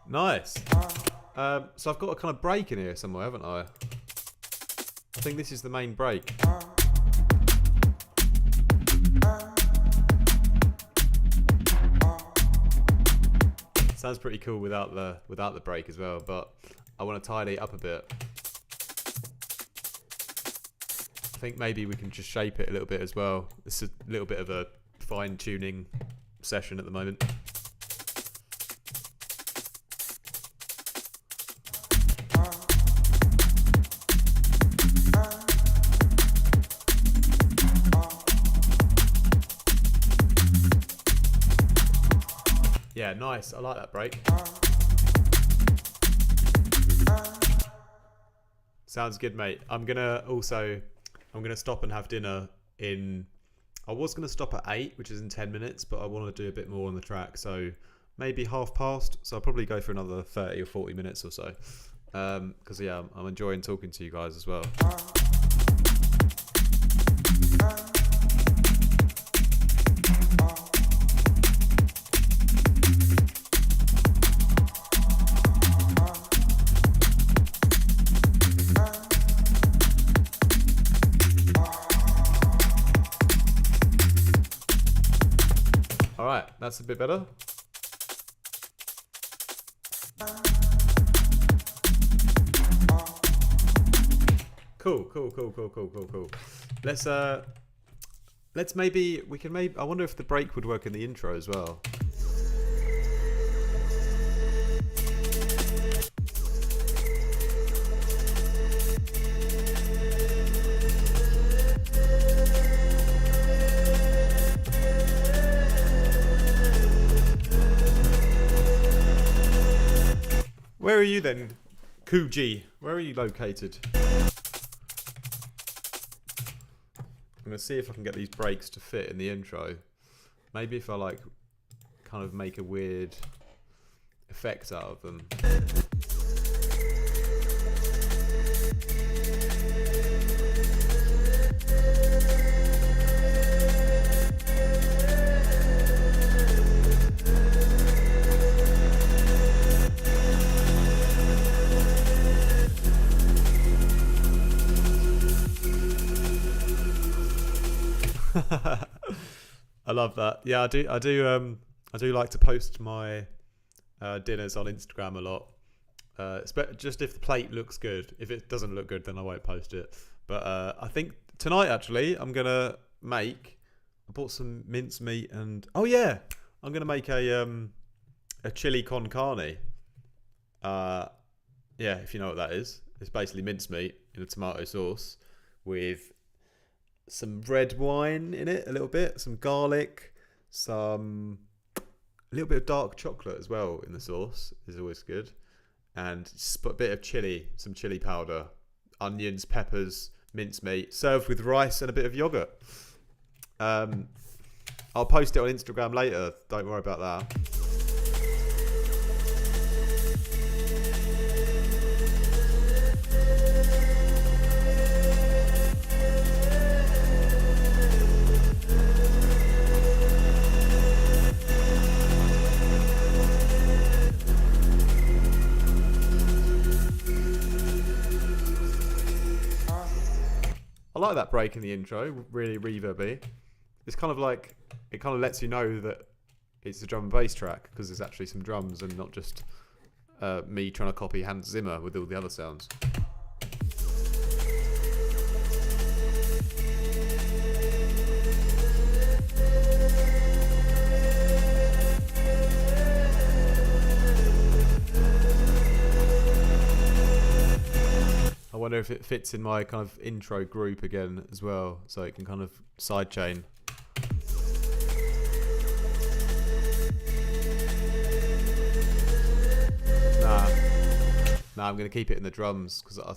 Nice. So I've got a kind of break in here somewhere, haven't I? I think this is the main break. Sounds pretty cool without the break as well, but I want to tidy it up a bit. I think maybe we can just shape it a little bit as well. It's a little bit of a fine-tuning session at the moment. Yeah, nice. I like that break. Sounds good, mate. I'm gonna stop and have dinner in. I was gonna stop at 8, which is in 10 minutes, but I want to do a bit more on the track, so maybe past. So I'll probably go for another 30 or 40 minutes or so. Because yeah, I'm enjoying talking to you guys as well. Alright, that's a bit better. Cool. Let's maybe I wonder if the break would work in the intro as well. Where are you then, Kuji? Where are you located? I'm gonna see if I can get these breaks to fit in the intro. Maybe if I like kind of make a weird effect out of them. I love that. Yeah, I do like to post my dinners on Instagram a lot. Just if the plate looks good. If it doesn't look good, then I won't post it. But I think tonight actually I bought some mincemeat and I'm gonna make a chili con carne. Yeah, if you know what that is. It's basically mincemeat in a tomato sauce with some red wine in it, a little bit, some garlic, a little bit of dark chocolate as well in the sauce is always good, and just put a bit of chili, some chili powder, onions, peppers, mincemeat, served with rice and a bit of yogurt. I'll post it on Instagram later, don't worry about that. I like that break in the intro, really reverby. It's kind of like, it kind of lets you know that it's a drum and bass track because there's actually some drums and not just me trying to copy Hans Zimmer with all the other sounds. I wonder if it fits in my kind of intro group again as well, so it can kind of sidechain. Nah, I'm going to keep it in the drums because I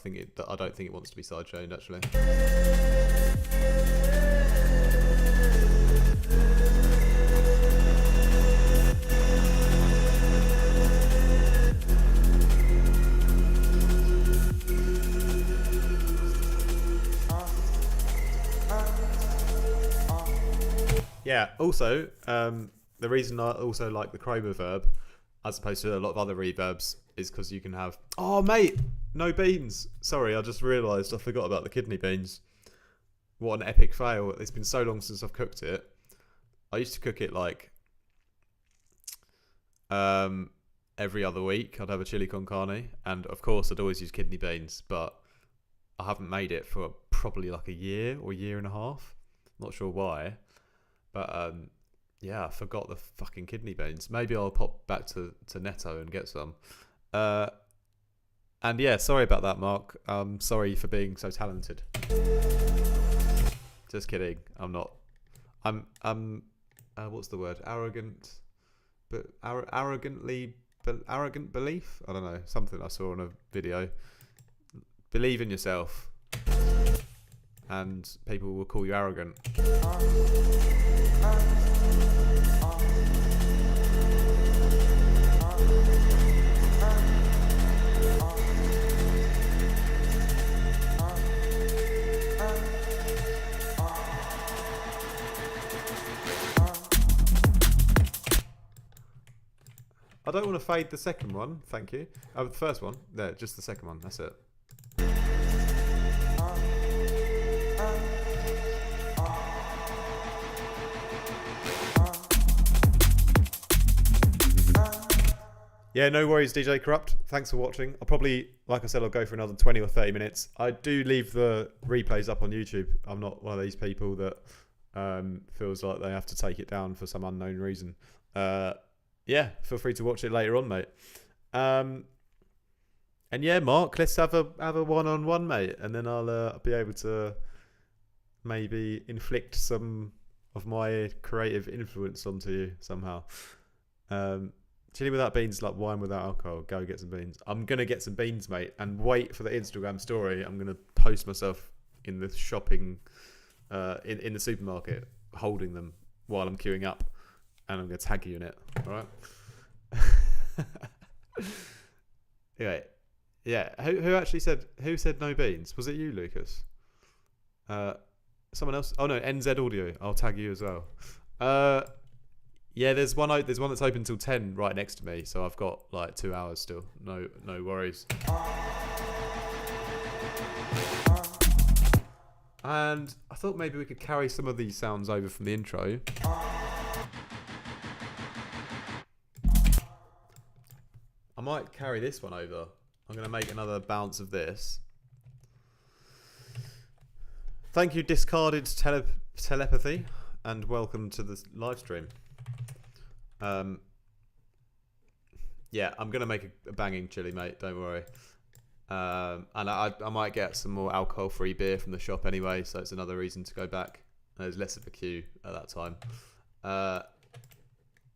don't think it wants to be sidechained actually. Yeah, also, the reason I also like the chroma reverb, as opposed to a lot of other reverbs, is because you can have... Oh, mate! No beans! Sorry, I just realised I forgot about the kidney beans. What an epic fail. It's been so long since I've cooked it. I used to cook it like... every other week. I'd have a chili con carne. And, of course, I'd always use kidney beans. But I haven't made it for probably like a year or year and a half. Not sure why. But yeah, I forgot the fucking kidney beans. Maybe I'll pop back to Netto and get some. And yeah, sorry about that, Mark. Sorry for being so talented. Just kidding. I'm not. I'm what's the word? Arrogant, but arrogant belief. I don't know. Something I saw on a video. Believe in yourself, and people will call you arrogant. I don't want to fade the second one, thank you. The first one, there, just the second one, that's it. Yeah, no worries, DJ Corrupt. Thanks for watching. I'll probably, like I said, I'll go for another 20 or 30 minutes. I do leave the replays up on YouTube. I'm not one of these people that feels like they have to take it down for some unknown reason. Yeah, feel free to watch it later on, mate. And yeah, Mark, let's have a one-on-one, mate, and then I'll be able to maybe inflict some of my creative influence onto you somehow. Chili without beans, like wine without alcohol. Go get some beans. I'm gonna get some beans, mate, and wait for the Instagram story. I'm gonna post myself in the shopping, in the supermarket, holding them while I'm queuing up, and I'm gonna tag you in it. All right. Anyway, yeah. Who actually said no beans? Was it you, Lucas? Someone else? Oh no, NZ Audio. I'll tag you as well. Yeah, there's one that's open till 10 right next to me, so I've got like 2 hours still. No worries. And I thought maybe we could carry some of these sounds over from the intro. I might carry this one over. I'm going to make another bounce of this. Thank you, Discarded Telepathy, and welcome to the live stream. Yeah, I'm gonna make a banging chili, mate. Don't worry. And I might get some more alcohol-free beer from the shop anyway, so it's another reason to go back. There's less of a queue at that time.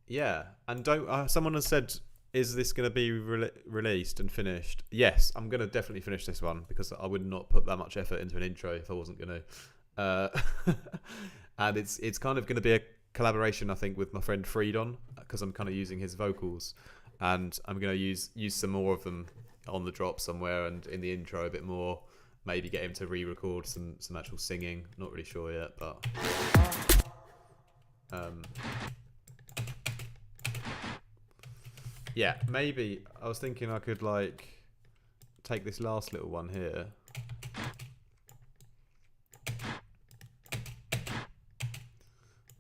Yeah, and don't. Someone has said, "Is this gonna be released and finished?" Yes, I'm gonna definitely finish this one because I would not put that much effort into an intro if I wasn't gonna. And it's kind of gonna be a collaboration, I think, with my friend Freedon, because I'm kind of using his vocals, and I'm going to use some more of them on the drop somewhere, and in the intro a bit more, maybe get him to re-record some actual singing. Not really sure yet, but yeah, maybe I was thinking I could like take this last little one here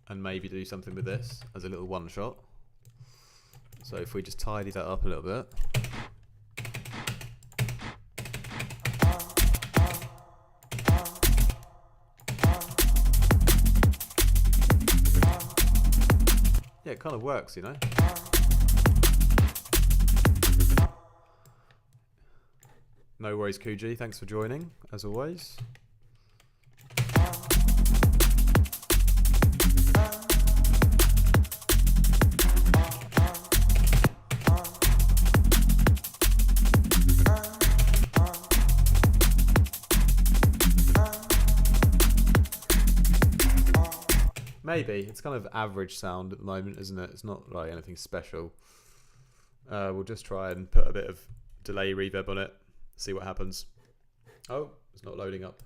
and maybe do something with this as a little one shot. So if we just tidy that up a little bit. it kind of works, you know. No worries, Kuji. Thanks for joining, as always. Maybe. It's kind of average sound at the moment, isn't it? It's not like anything special. We'll just try and put a bit of delay reverb on it, see what happens. Oh, it's not loading up.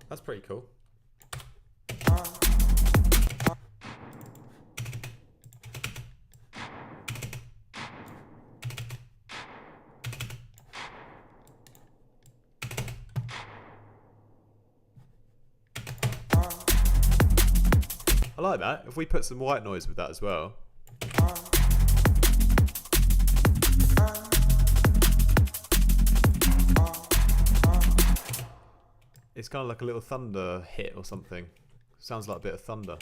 That's pretty cool. I like that. If we put some white noise with that as well. It's kind of like a little thunder hit or something. Sounds like a bit of thunder.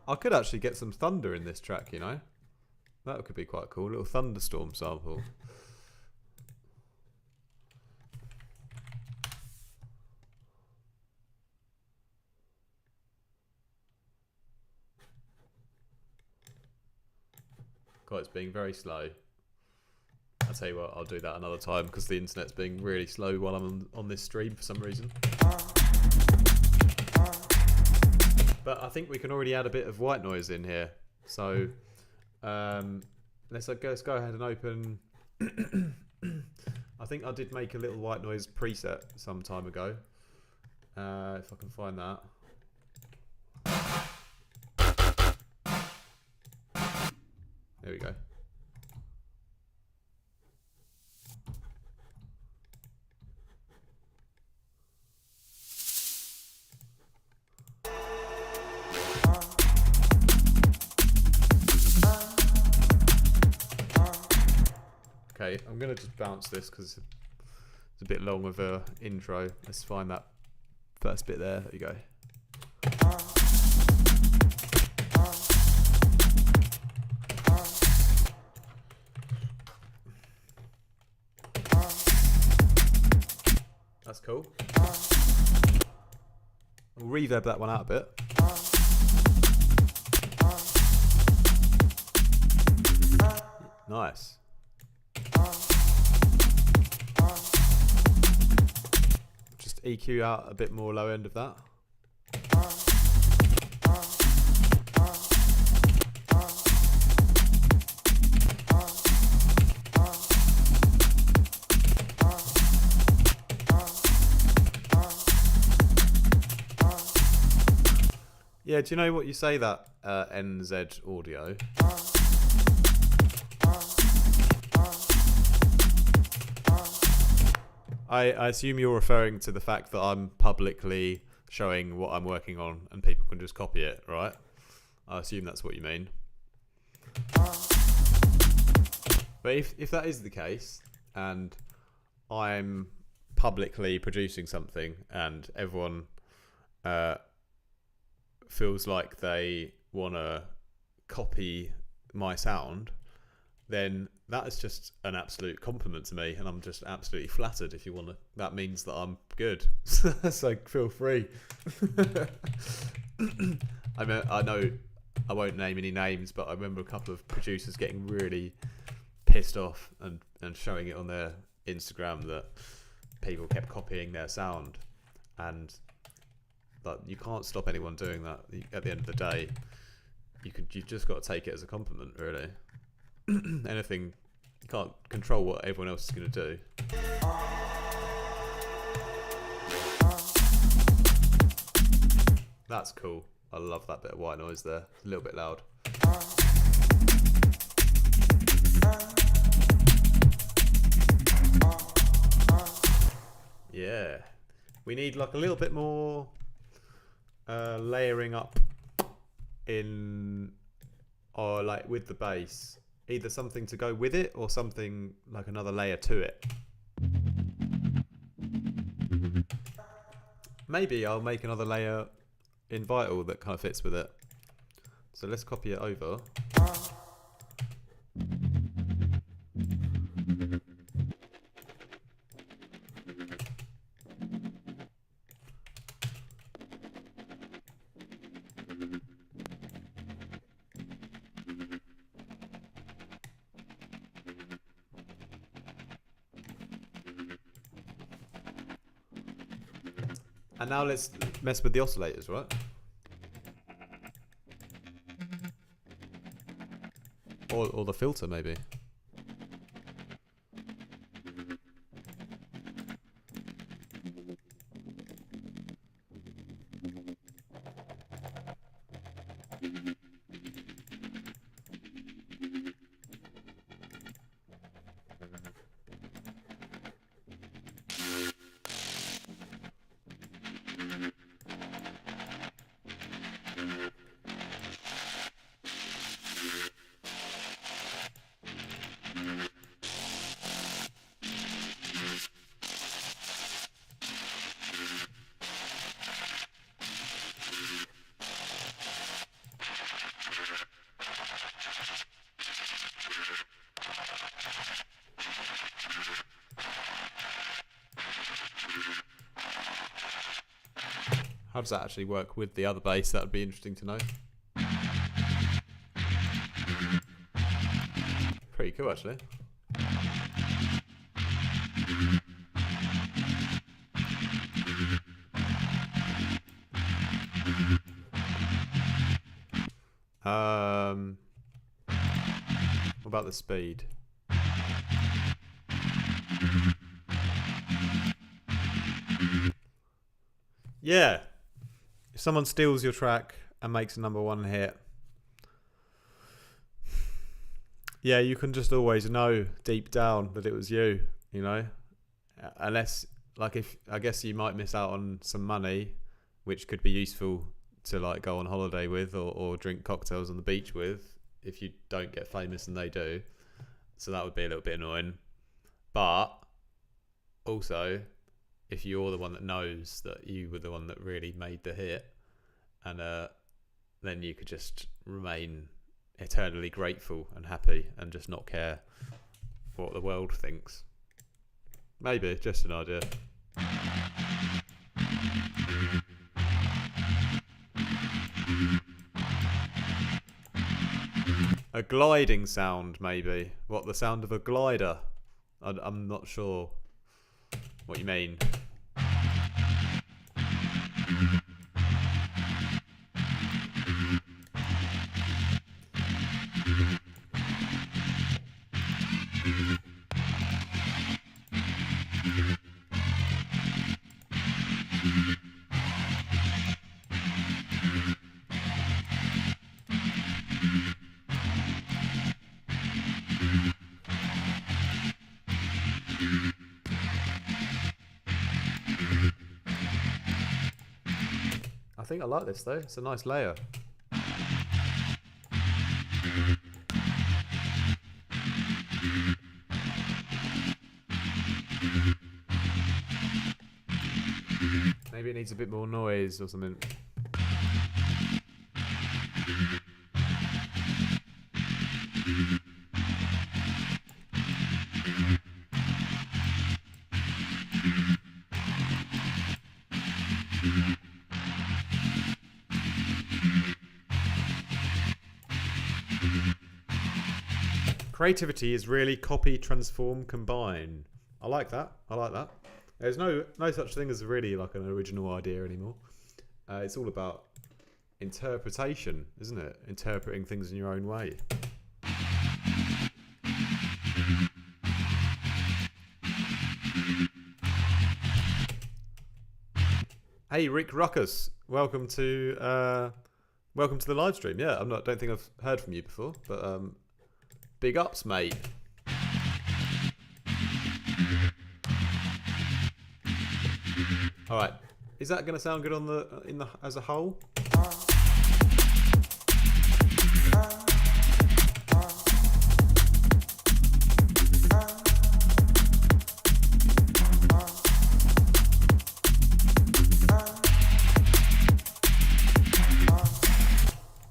I could actually get some thunder in this track, you know? That could be quite cool. A little thunderstorm sample. God, it's being very slow. I'll tell you what, I'll do that another time because the internet's being really slow while I'm on this stream for some reason. But I think we can already add a bit of white noise in here. So let's go ahead and open. I think I did make a little white noise preset some time ago. If I can find that. There we go. Okay, I'm going to just bounce this because it's a bit long of a intro. Let's find that first bit there. There you go. That's cool. We'll reverb that one out a bit. Nice. Just EQ out a bit more low end of that. Yeah, do you know what you say that NZ audio? I assume you're referring to the fact that I'm publicly showing what I'm working on and people can just copy it, right? I assume that's what you mean. But if that is the case and I'm publicly producing something and everyone feels like they want to copy my sound, then that is just an absolute compliment to me, and I'm just absolutely flattered. If you want to, that means that I'm good. So feel free. I know I won't name any names, but I remember a couple of producers getting really pissed off and showing it on their Instagram that people kept copying their sound, and that you can't stop anyone doing that. At the end of the day, you've just got to take it as a compliment, really. Anything, you can't control what everyone else is going to do. That's cool. I love that bit of white noise there. It's a little bit loud. Yeah. We need like a little bit more layering up in, or like with the base. Either something to go with it or something like another layer to it. Maybe I'll make another layer in Vital that kind of fits with it. So let's copy it over. And now let's mess with the oscillators, right? Or the filter, maybe. How does that actually work with the other bass? That would be interesting to know. Pretty cool, actually. What about the speed? Yeah. If someone steals your track and makes a #1 hit, yeah, you can just always know deep down that it was you, you know? Unless, like, if I guess you might miss out on some money, which could be useful to, like, go on holiday with or drink cocktails on the beach with if you don't get famous and they do. So that would be a little bit annoying. But also, if you're the one that knows that you were the one that really made the hit, and then you could just remain eternally grateful and happy and just not care what the world thinks. Maybe, just an idea. A gliding sound, maybe. What, the sound of a glider? I'm not sure what you mean. I think I like this though, it's a nice layer. Maybe it needs a bit more noise or something. Creativity is really copy, transform, combine. I like that. I like that. There's no such thing as really like an original idea anymore. It's all about interpretation, isn't it? Interpreting things in your own way. Hey, Rick Ruckus, welcome to the live stream. Yeah, don't think I've heard from you before, but big ups, mate. All right. Is that going to sound good on the as a whole?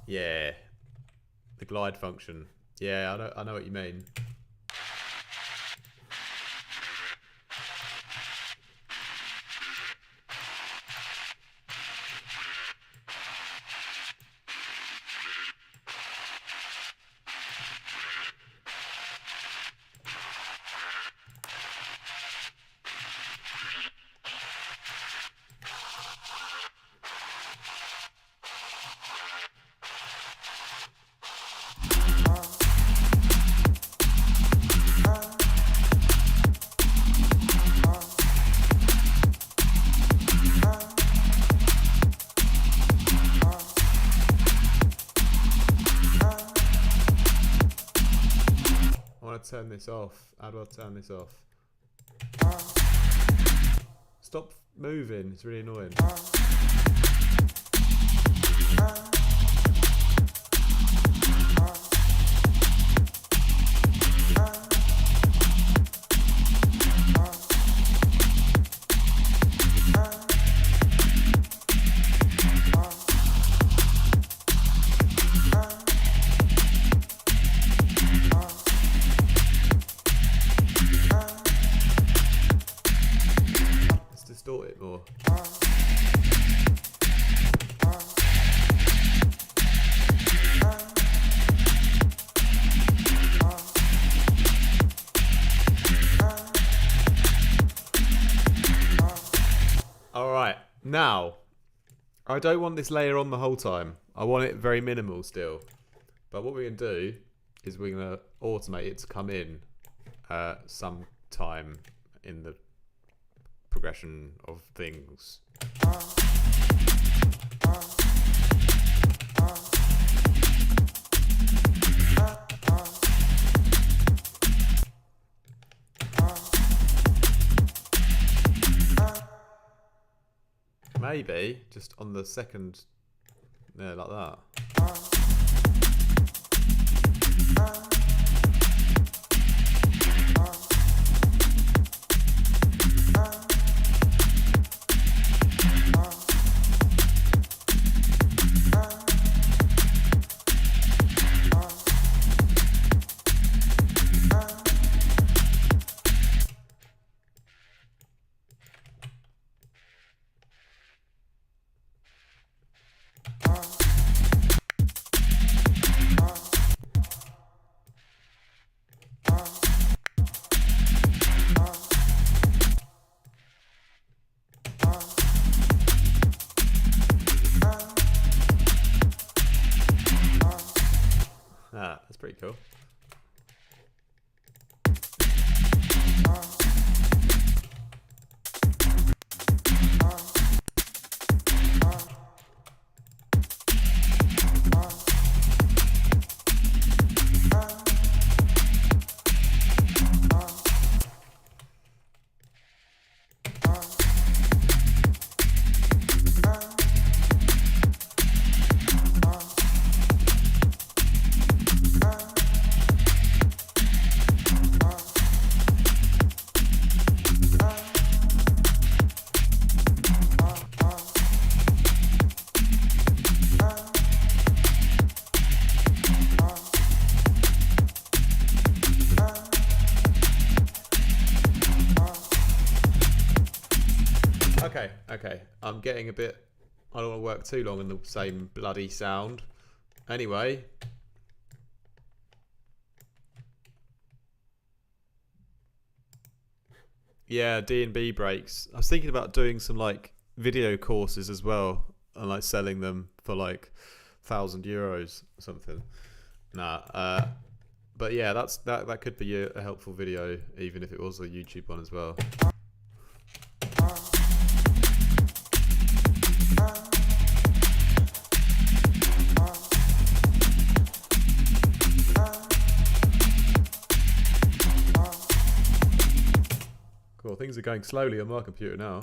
Yeah. The glide function. Yeah, I know what you mean. Turn this off. How do I turn this off? Stop moving, it's really annoying. Distort it more. Alright, now I don't want this layer on the whole time. I want it very minimal still. But what we're going to do is we're going to automate it to come in some time in the progression of things. Maybe just on the second, yeah, like that. That's pretty cool. Okay, I'm getting a bit, I don't want to work too long on the same bloody sound. Anyway. Yeah, DNB breaks. I was thinking about doing some like video courses as well and like selling them for like €1,000 or something. Nah, but yeah, that could be a helpful video, even if it was a YouTube one as well. Cool, things are going slowly on my computer now.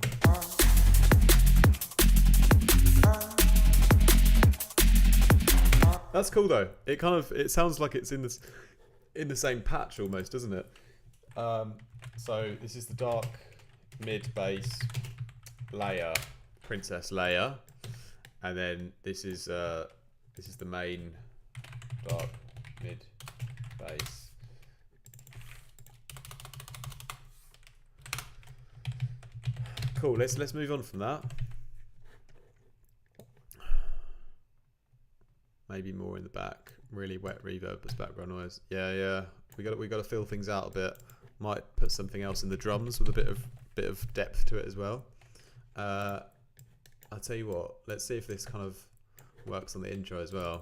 That's cool though. It sounds like it's in the same patch almost, doesn't it? So this is the dark mid bass layer, Princess layer, and then this is the main dark mid bass. Cool. Let's move on from that. Maybe more in the back. Really wet reverb as background noise. Yeah. We got to fill things out a bit. Might put something else in the drums with a bit of depth to it as well. I'll tell you what. Let's see if this kind of works on the intro as well.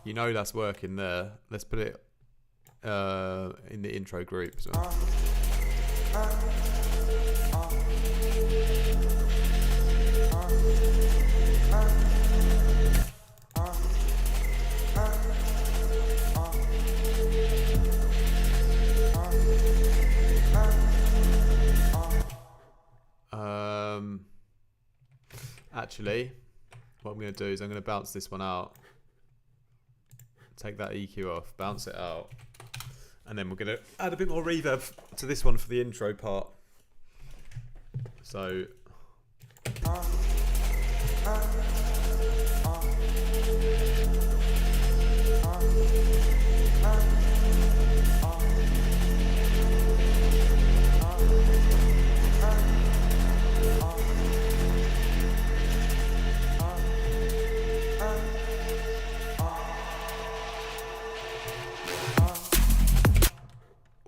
You know that's working there. Let's put it in the intro group as well. Actually, what I'm going to do is I'm going to bounce this one out. Take that EQ off, bounce it out, and then we're going to add a bit more reverb to this one for the intro part. So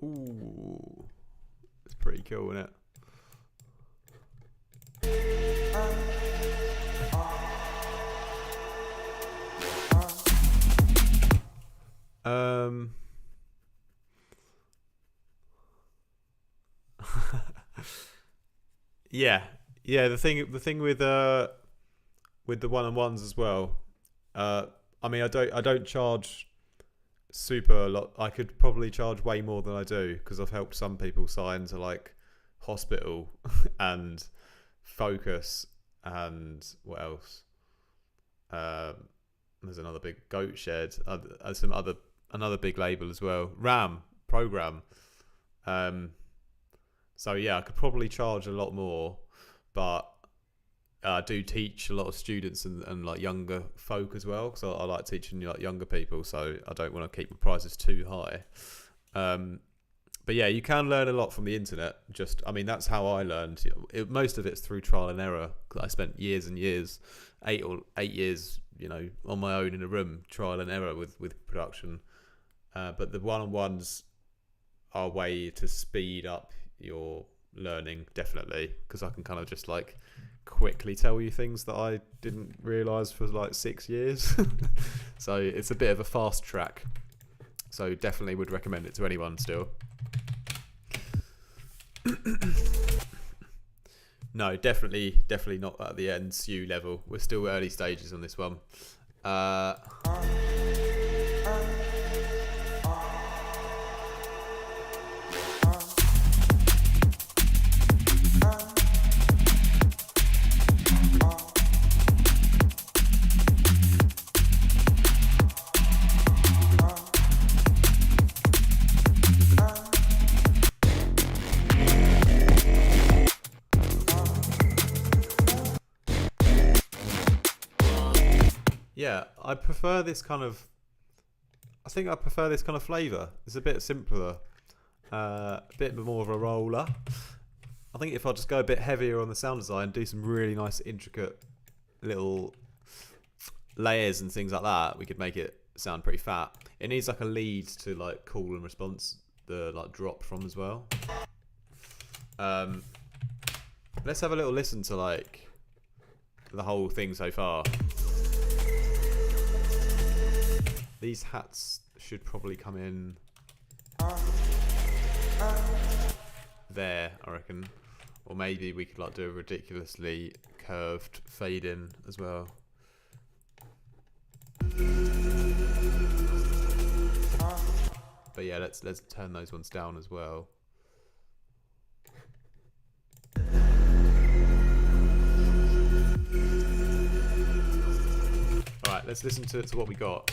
ooh, it's pretty cool, isn't it? Yeah. The thing with the one-on-ones as well. I mean, I don't charge super a lot. I could probably charge way more than I do because I've helped some people sign to like Hospital and Focus and what else? There's another big Goat Shed, another big label as well. RAM Program. So yeah, I could probably charge a lot more, but I do teach a lot of students and like younger folk as well, because I like teaching like younger people, so I don't want to keep my prices too high. But yeah, you can learn a lot from the internet. I mean, that's how I learned. Most of it's through trial and error. I spent years and years, 8 years, on my own in a room, trial and error with production. But the one-on-ones are a way to speed up your learning, definitely, because I can kind of just like quickly tell you things that I didn't realise for like 6 years. So it's a bit of a fast track. So definitely would recommend it to anyone still. No, definitely not at the NSU level. We're still early stages on this one. Yeah, I prefer this kind of. I think I prefer this kind of flavour. It's a bit simpler, a bit more of a roller. I think if I just go a bit heavier on the sound design, do some really nice intricate little layers and things like that, we could make it sound pretty fat. It needs like a lead to like call and response the like drop from as well. Let's have a little listen to like the whole thing so far. These hats should probably come in there, I reckon. Or maybe we could like do a ridiculously curved fade in as well. But yeah, let's turn those ones down as well. All right, let's listen to what we got.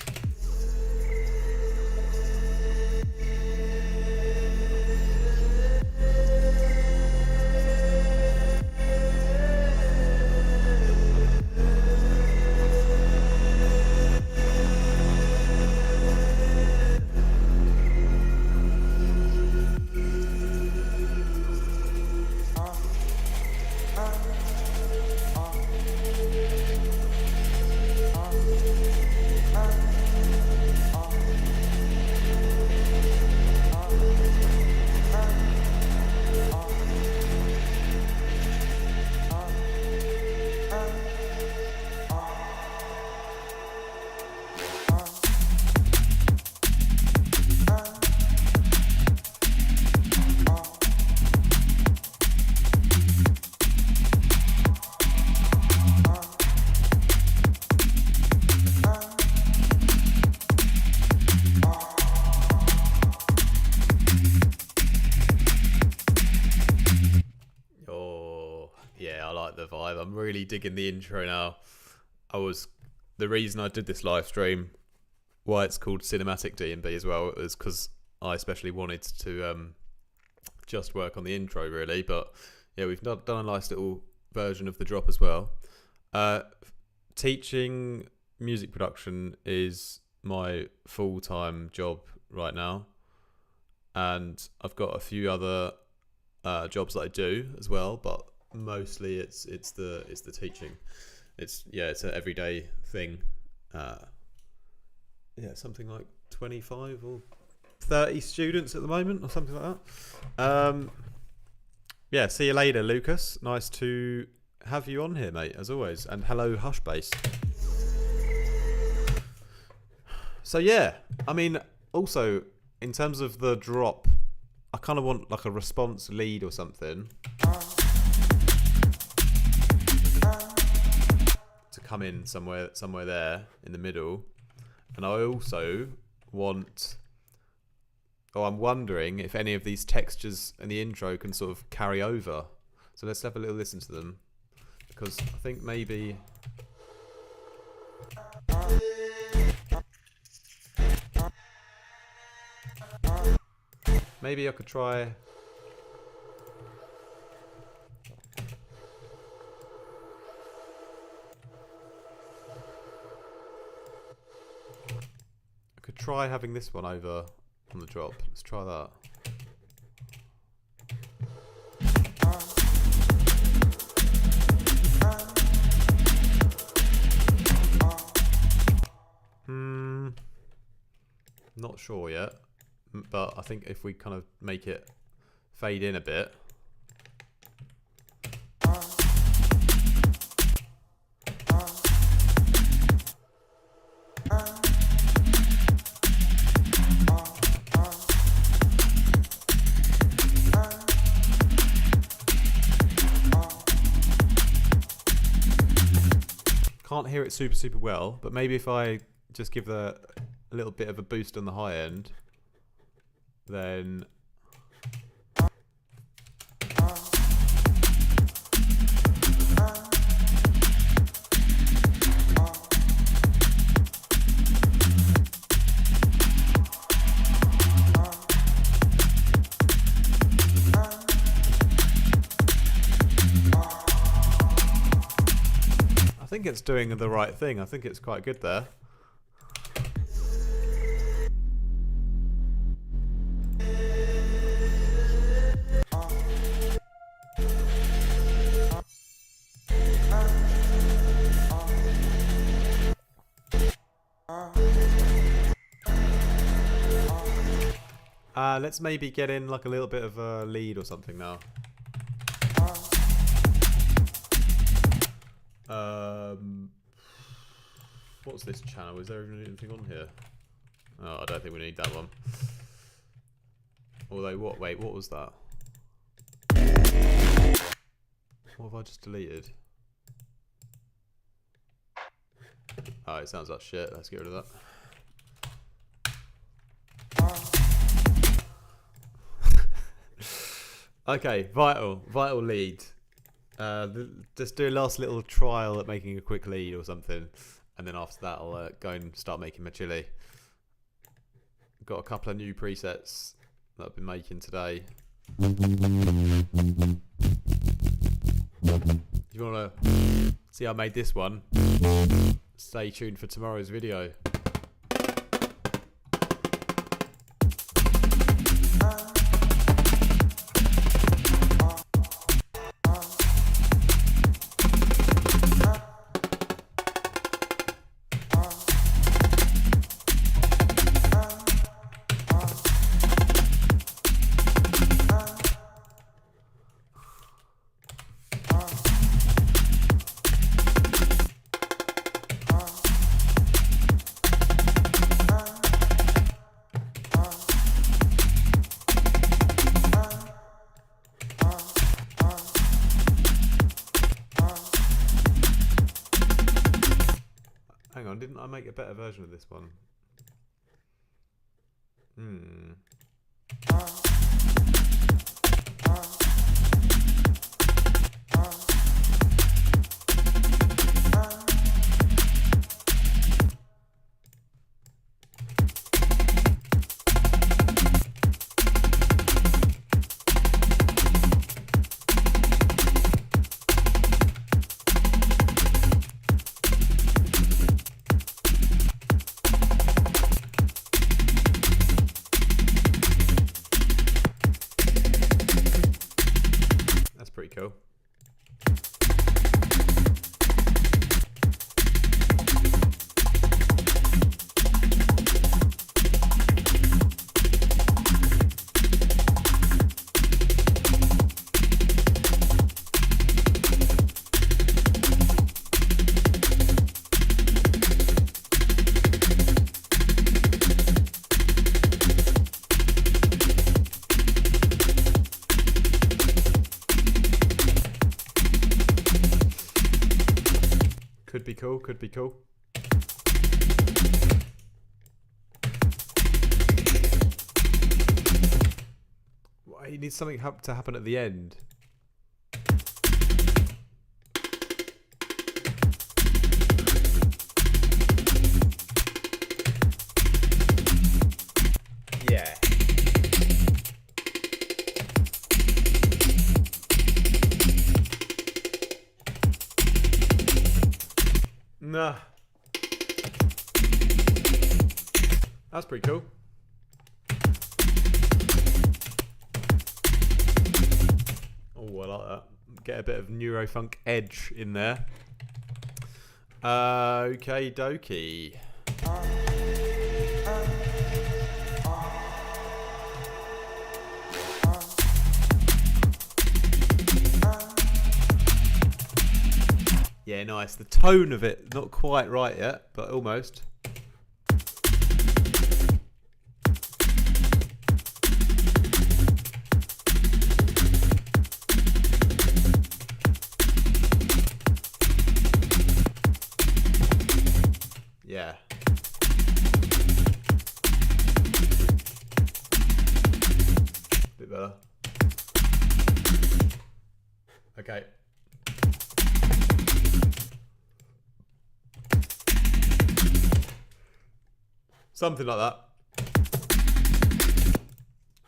The vibe. I'm really digging the intro now. The reason I did this live stream, why it's called Cinematic DNB as well, is because I especially wanted to just work on the intro really. But yeah, we've done a nice little version of the drop as well. Teaching music production is my full-time job right now, and I've got a few other jobs that I do as well, but mostly it's the teaching. It's an everyday thing. Something like 25 or 30 students at the moment or something like that. See you later, Lucas. Nice to have you on here, mate, as always. And hello, Hush Bass. So yeah, I mean, also in terms of the drop, I kind of want like a response lead or something to come in somewhere there in the middle. And I also want, I'm wondering if any of these textures in the intro can sort of carry over. So let's have a little listen to them, because I think maybe I could try. I could try having this one over on the drop. Let's try that. Not sure yet, but I think if we kind of make it fade in a bit. Can't hear it super well, but maybe if I just give a little bit of a boost on the high end, then I think it's doing the right thing. I think it's quite good there. Let's maybe get in like a little bit of a lead or something now. What's this channel? Is there even anything on here? Oh, I don't think we need that one. Although, wait, what was that? What have I just deleted? Oh, it sounds like shit. Let's get rid of that. Okay, vital lead. Just do a last little trial at making a quick lead or something, and then after that I'll go and start making my chili. Got a couple of new presets that I've been making today. If you want to see how I made this one, stay tuned for tomorrow's video. Hang on, didn't I make a better version of this one? Pretty cool. Could be cool, could be cool. You need something to happen at the end. Yeah. Nah. That's pretty cool. Oh, I like that. Get a bit of Neurofunk edge in there. Okay, dokie. Yeah, nice. The tone of it, not quite right yet, but almost. Yeah. Bit better. Okay. Something like that.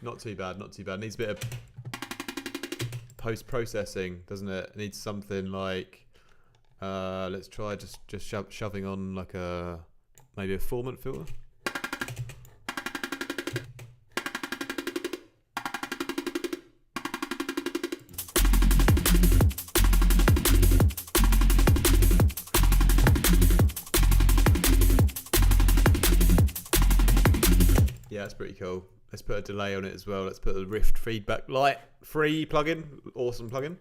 Not too bad, not too bad. Needs a bit of post-processing, doesn't it? It needs something like, let's try just shoving on like maybe a formant filter. Yeah, that's pretty cool. Let's put a delay on it as well. Let's put the Rift Feedback Lite free plugin. Awesome plugin.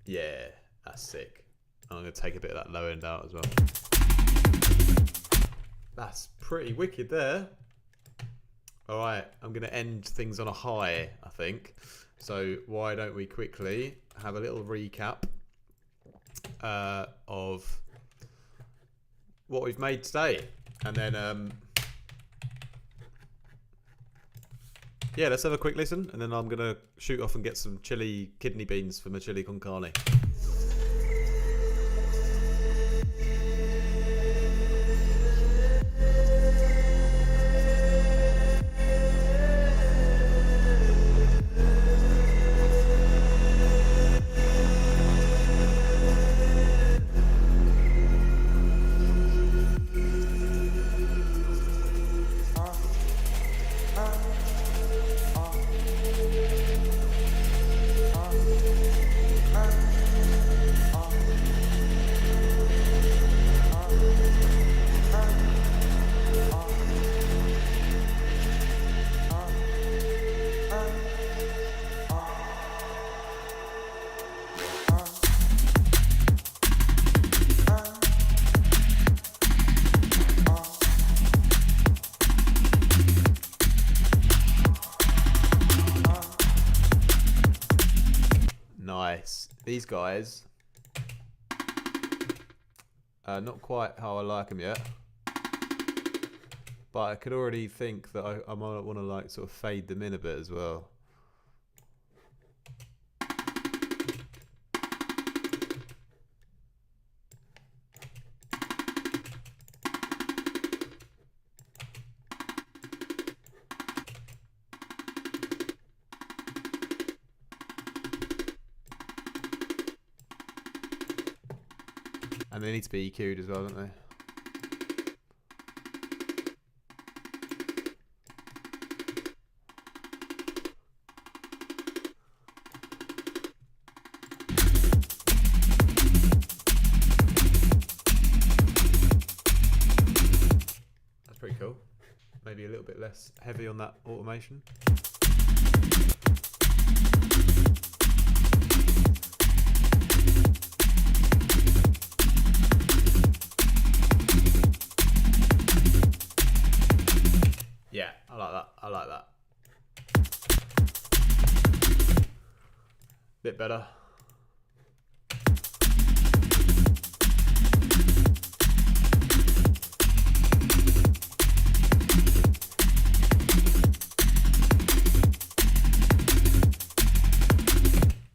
Yeah, that's sick. I'm going to take a bit of that low end out as well. That's pretty wicked there. All right, I'm going to end things on a high, I think. So why don't we quickly have a little recap of what we've made today, and then yeah, let's have a quick listen, and then I'm gonna shoot off and get some chili kidney beans for my chili con carne. Nice. These guys, not quite how I like them yet, but I could already think that I might want to like sort of fade them in a bit as well. And they need to be EQ'd as well, don't they? That's pretty cool. Maybe a little bit less heavy on that automation. Yeah, I like that. I like that. Bit better.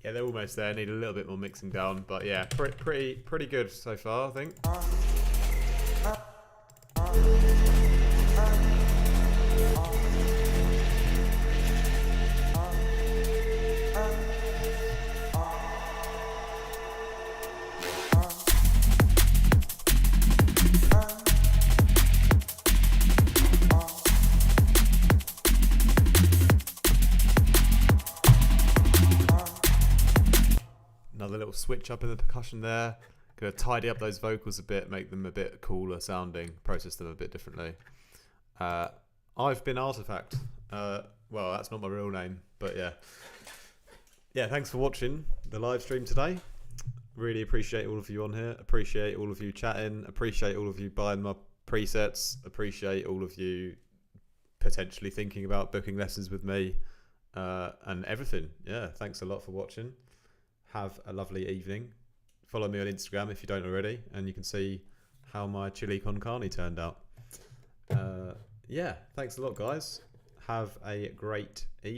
Yeah, they're almost there. Need a little bit more mixing down, but yeah, pretty good so far, I think. Another little switch up in the percussion there. Gonna tidy up those vocals a bit, make them a bit cooler sounding, process them a bit differently. I've been Artifact. Well, that's not my real name, but yeah. Yeah, thanks for watching the live stream today. Really appreciate all of you on here. Appreciate all of you chatting. Appreciate all of you buying my presets. Appreciate all of you potentially thinking about booking lessons with me and everything. Yeah, thanks a lot for watching. Have a lovely evening. Follow me on Instagram if you don't already, and you can see how my chili con carne turned out. Yeah, thanks a lot, guys. Have a great evening.